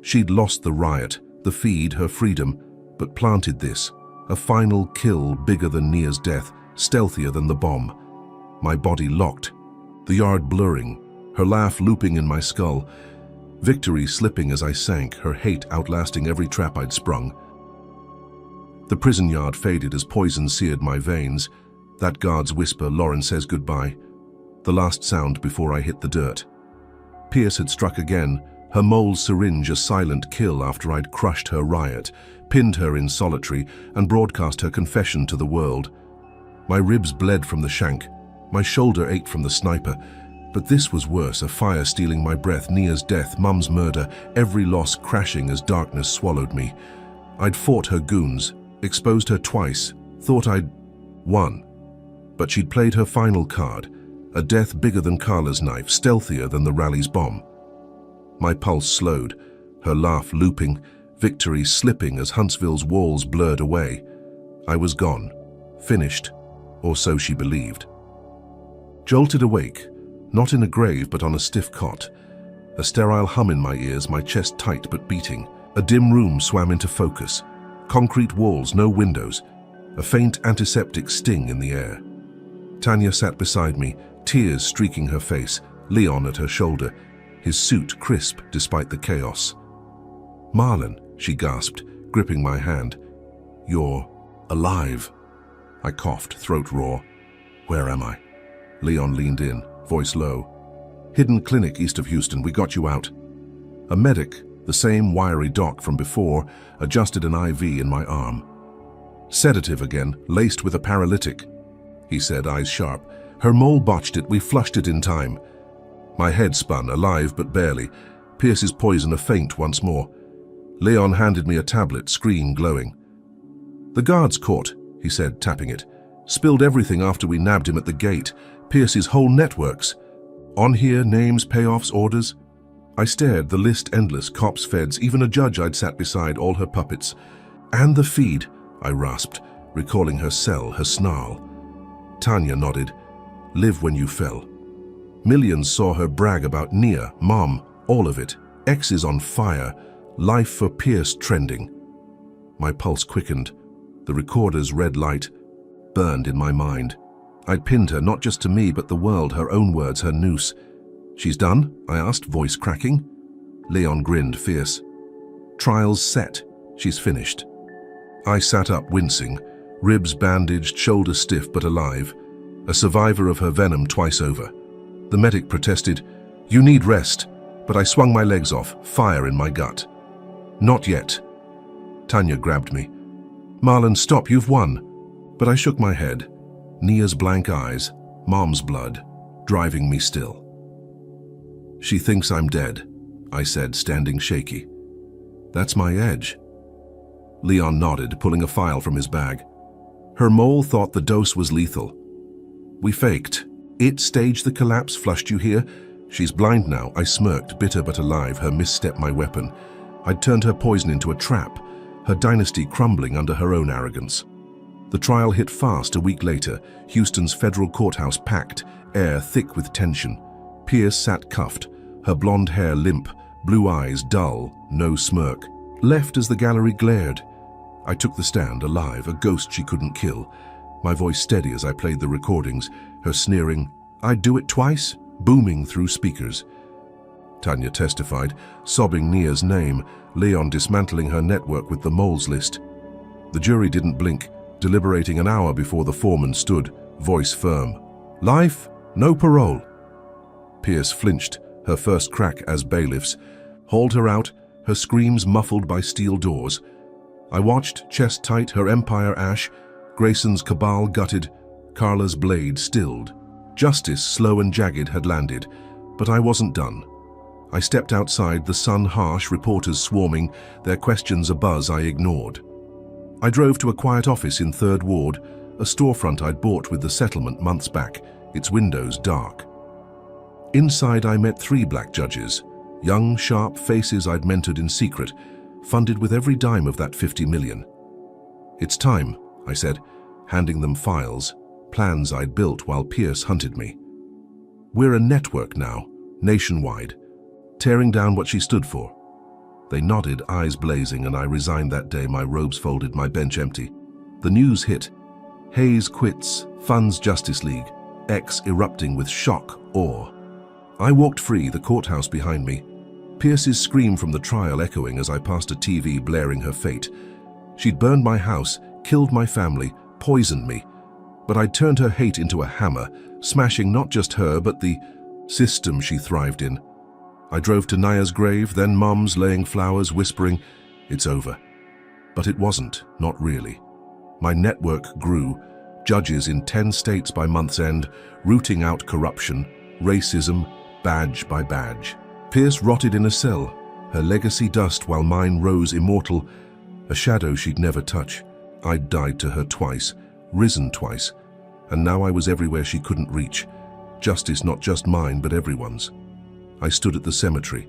She'd lost the riot, the feed, her freedom, but planted this, a final kill bigger than Nia's death, stealthier than the bomb. My body locked, the yard blurring, her laugh looping in my skull. Victory slipping as I sank, her hate outlasting every trap I'd sprung. The prison yard faded as poison seared my veins. That guard's whisper, Lauren says goodbye. The last sound before I hit the dirt. Pierce had struck again, her mole syringe a silent kill after I'd crushed her riot, pinned her in solitary, and broadcast her confession to the world. My ribs bled from the shank, my shoulder ached from the sniper, But this was worse, a fire stealing my breath, Nia's death, Mum's murder, every loss crashing as darkness swallowed me. I'd fought her goons, exposed her twice, thought I'd won. But she'd played her final card, a death bigger than Carla's knife, stealthier than the rally's bomb. My pulse slowed, her laugh looping, victory slipping as Huntsville's walls blurred away. I was gone, finished, or so she believed. Jolted awake, not in a grave but on a stiff cot. A sterile hum in my ears, my chest tight but beating. A dim room swam into focus. Concrete walls, no windows. A faint antiseptic sting in the air. Tanya sat beside me, tears streaking her face, Leon at her shoulder, his suit crisp despite the chaos. "Marlon," she gasped, gripping my hand. "You're alive." I coughed, throat raw. "Where am I?" Leon leaned in, voice low. "Hidden clinic east of Houston, we got you out." A medic, the same wiry doc from before, adjusted an IV in my arm. "Sedative again, laced with a paralytic," he said, eyes sharp. "Her mole botched it, we flushed it in time." My head spun, alive but barely. Pierce's poison a feint once more. Leon handed me a tablet, screen glowing. "The guards caught," he said, tapping it. "Spilled everything after we nabbed him at the gate. Pierce's whole networks. On here, names, payoffs, orders." I stared, the list endless, cops, feds, even a judge I'd sat beside, all her puppets. "And the feed," I rasped, recalling her cell, her snarl. Tanya nodded. "Live when you fell." Millions saw her brag about Nia, Mom, all of it. Exes on fire, life for Pierce trending. My pulse quickened. The recorder's red light burned in my mind. I'd pinned her, not just to me, but the world, her own words, her noose. "She's done?" I asked, voice cracking. Leon grinned, fierce. "Trial's set. She's finished." I sat up, wincing, ribs bandaged, shoulders stiff but alive. A survivor of her venom twice over. The medic protested, "You need rest," but I swung my legs off, fire in my gut. "Not yet." Tanya grabbed me. "Marlon, stop, you've won." But I shook my head. Nia's blank eyes, Mom's blood, driving me still. "She thinks I'm dead," I said, standing shaky. "That's my edge." Leon nodded, pulling a file from his bag. "Her mole thought the dose was lethal. We faked. It staged the collapse, flushed you here. She's blind now." I smirked, bitter but alive, her misstep my weapon. I'd turned her poison into a trap, her dynasty crumbling under her own arrogance. The trial hit fast a week later, Houston's federal courthouse packed, air thick with tension. Pierce sat cuffed, her blonde hair limp, blue eyes dull, no smirk. Left as the gallery glared. I took the stand, alive, a ghost she couldn't kill. My voice steady as I played the recordings, her sneering, "I'd do it twice," booming through speakers. Tanya testified, sobbing Nia's name, Leon dismantling her network with the moles list. The jury didn't blink, deliberating an hour before the foreman stood, voice firm. "Life, no parole." Pierce flinched, her first crack as bailiffs, hauled her out, her screams muffled by steel doors. I watched, chest tight, her empire ash, Grayson's cabal gutted, Carla's blade stilled. Justice, slow and jagged, had landed, but I wasn't done. I stepped outside, the sun harsh, reporters swarming, their questions abuzz I ignored. I drove to a quiet office in 3rd Ward, a storefront I'd bought with the settlement months back, its windows dark. Inside I met 3 black judges, young, sharp faces I'd mentored in secret, funded with every dime of that 50 million. "It's time," I said, handing them files, plans I'd built while Pierce hunted me. "We're a network now, nationwide, tearing down what she stood for." They nodded, eyes blazing, and I resigned that day, my robes folded, my bench empty. The news hit. Hayes quits, funds Justice League, X erupting with shock, awe. I walked free, the courthouse behind me. Pierce's scream from the trial echoing as I passed a TV blaring her fate. She'd burned my house, killed my family, poisoned me. But I'd turned her hate into a hammer, smashing not just her, but the system she thrived in. I drove to Naya's grave, then Mom's, laying flowers, whispering, "It's over." But it wasn't, not really. My network grew, judges in 10 states by month's end, rooting out corruption, Racism, badge by badge. Pierce rotted in a cell, her legacy dust while mine rose immortal, a shadow she'd never touch. I'd died to her twice, risen twice, and now I was everywhere she couldn't reach. Justice not just mine, but everyone's. I stood at the cemetery,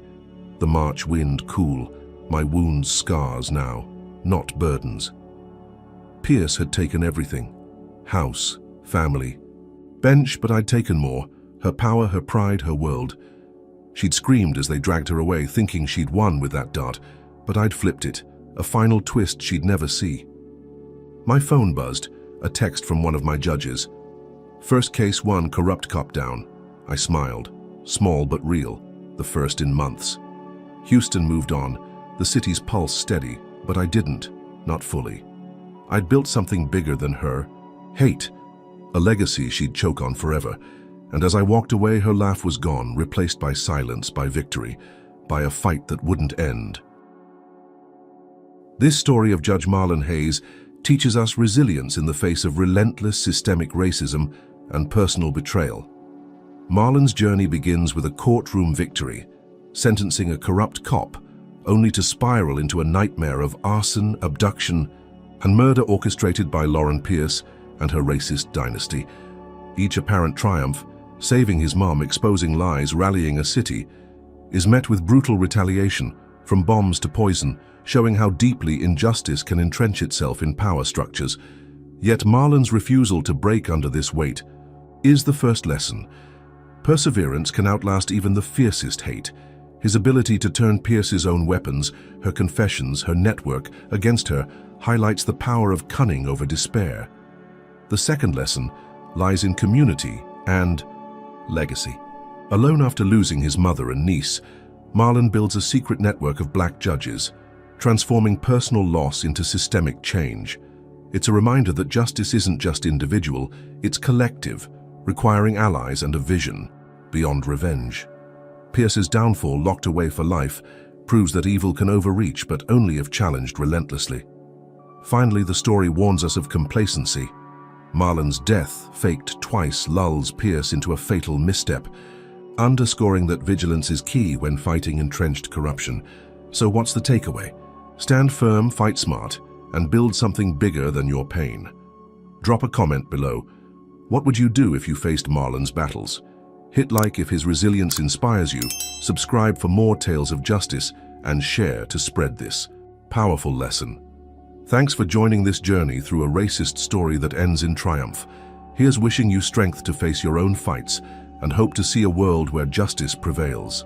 the March wind cool, my wounds scars now, not burdens. Pierce had taken everything. House, family, bench, but I'd taken more. Her power, her pride, her world. She'd screamed as they dragged her away, thinking she'd won with that dart, but I'd flipped it, a final twist she'd never see. My phone buzzed, a text from one of my judges. First case 1, corrupt cop down. I smiled, small but real, the first in months. Houston moved on, the city's pulse steady, but I didn't, not fully. I'd built something bigger than her, hate, a legacy she'd choke on forever. And as I walked away, her laugh was gone, replaced by silence, by victory, by a fight that wouldn't end. This story of Judge Marlon Hayes teaches us resilience in the face of relentless systemic racism and personal betrayal. Marlon's journey begins with a courtroom victory, sentencing a corrupt cop, only to spiral into a nightmare of arson, abduction, and murder orchestrated by Lauren Pierce and her racist dynasty. Each apparent triumph, saving his mom, exposing lies, rallying a city, is met with brutal retaliation, from bombs to poison, showing how deeply injustice can entrench itself in power structures. Yet Marlon's refusal to break under this weight is the first lesson. Perseverance can outlast even the fiercest hate. His ability to turn Pierce's own weapons, her confessions, her network, against her highlights the power of cunning over despair. The second lesson lies in community and legacy. Alone after losing his mother and niece, Marlon builds a secret network of black judges, transforming personal loss into systemic change. It's a reminder that justice isn't just individual, it's collective, requiring allies and a vision beyond revenge. Pierce's downfall, locked away for life, proves that evil can overreach, but only if challenged relentlessly. Finally, the story warns us of complacency. Marlon's death, faked twice, lulls Pierce into a fatal misstep, underscoring that vigilance is key when fighting entrenched corruption. So what's the takeaway? Stand firm, fight smart, and build something bigger than your pain. Drop a comment below. What would you do if you faced Marlon's battles? Hit like if his resilience inspires you, subscribe for more tales of justice, and share to spread this powerful lesson. Thanks for joining this journey through a racist story that ends in triumph. Here's wishing you strength to face your own fights and hope to see a world where justice prevails.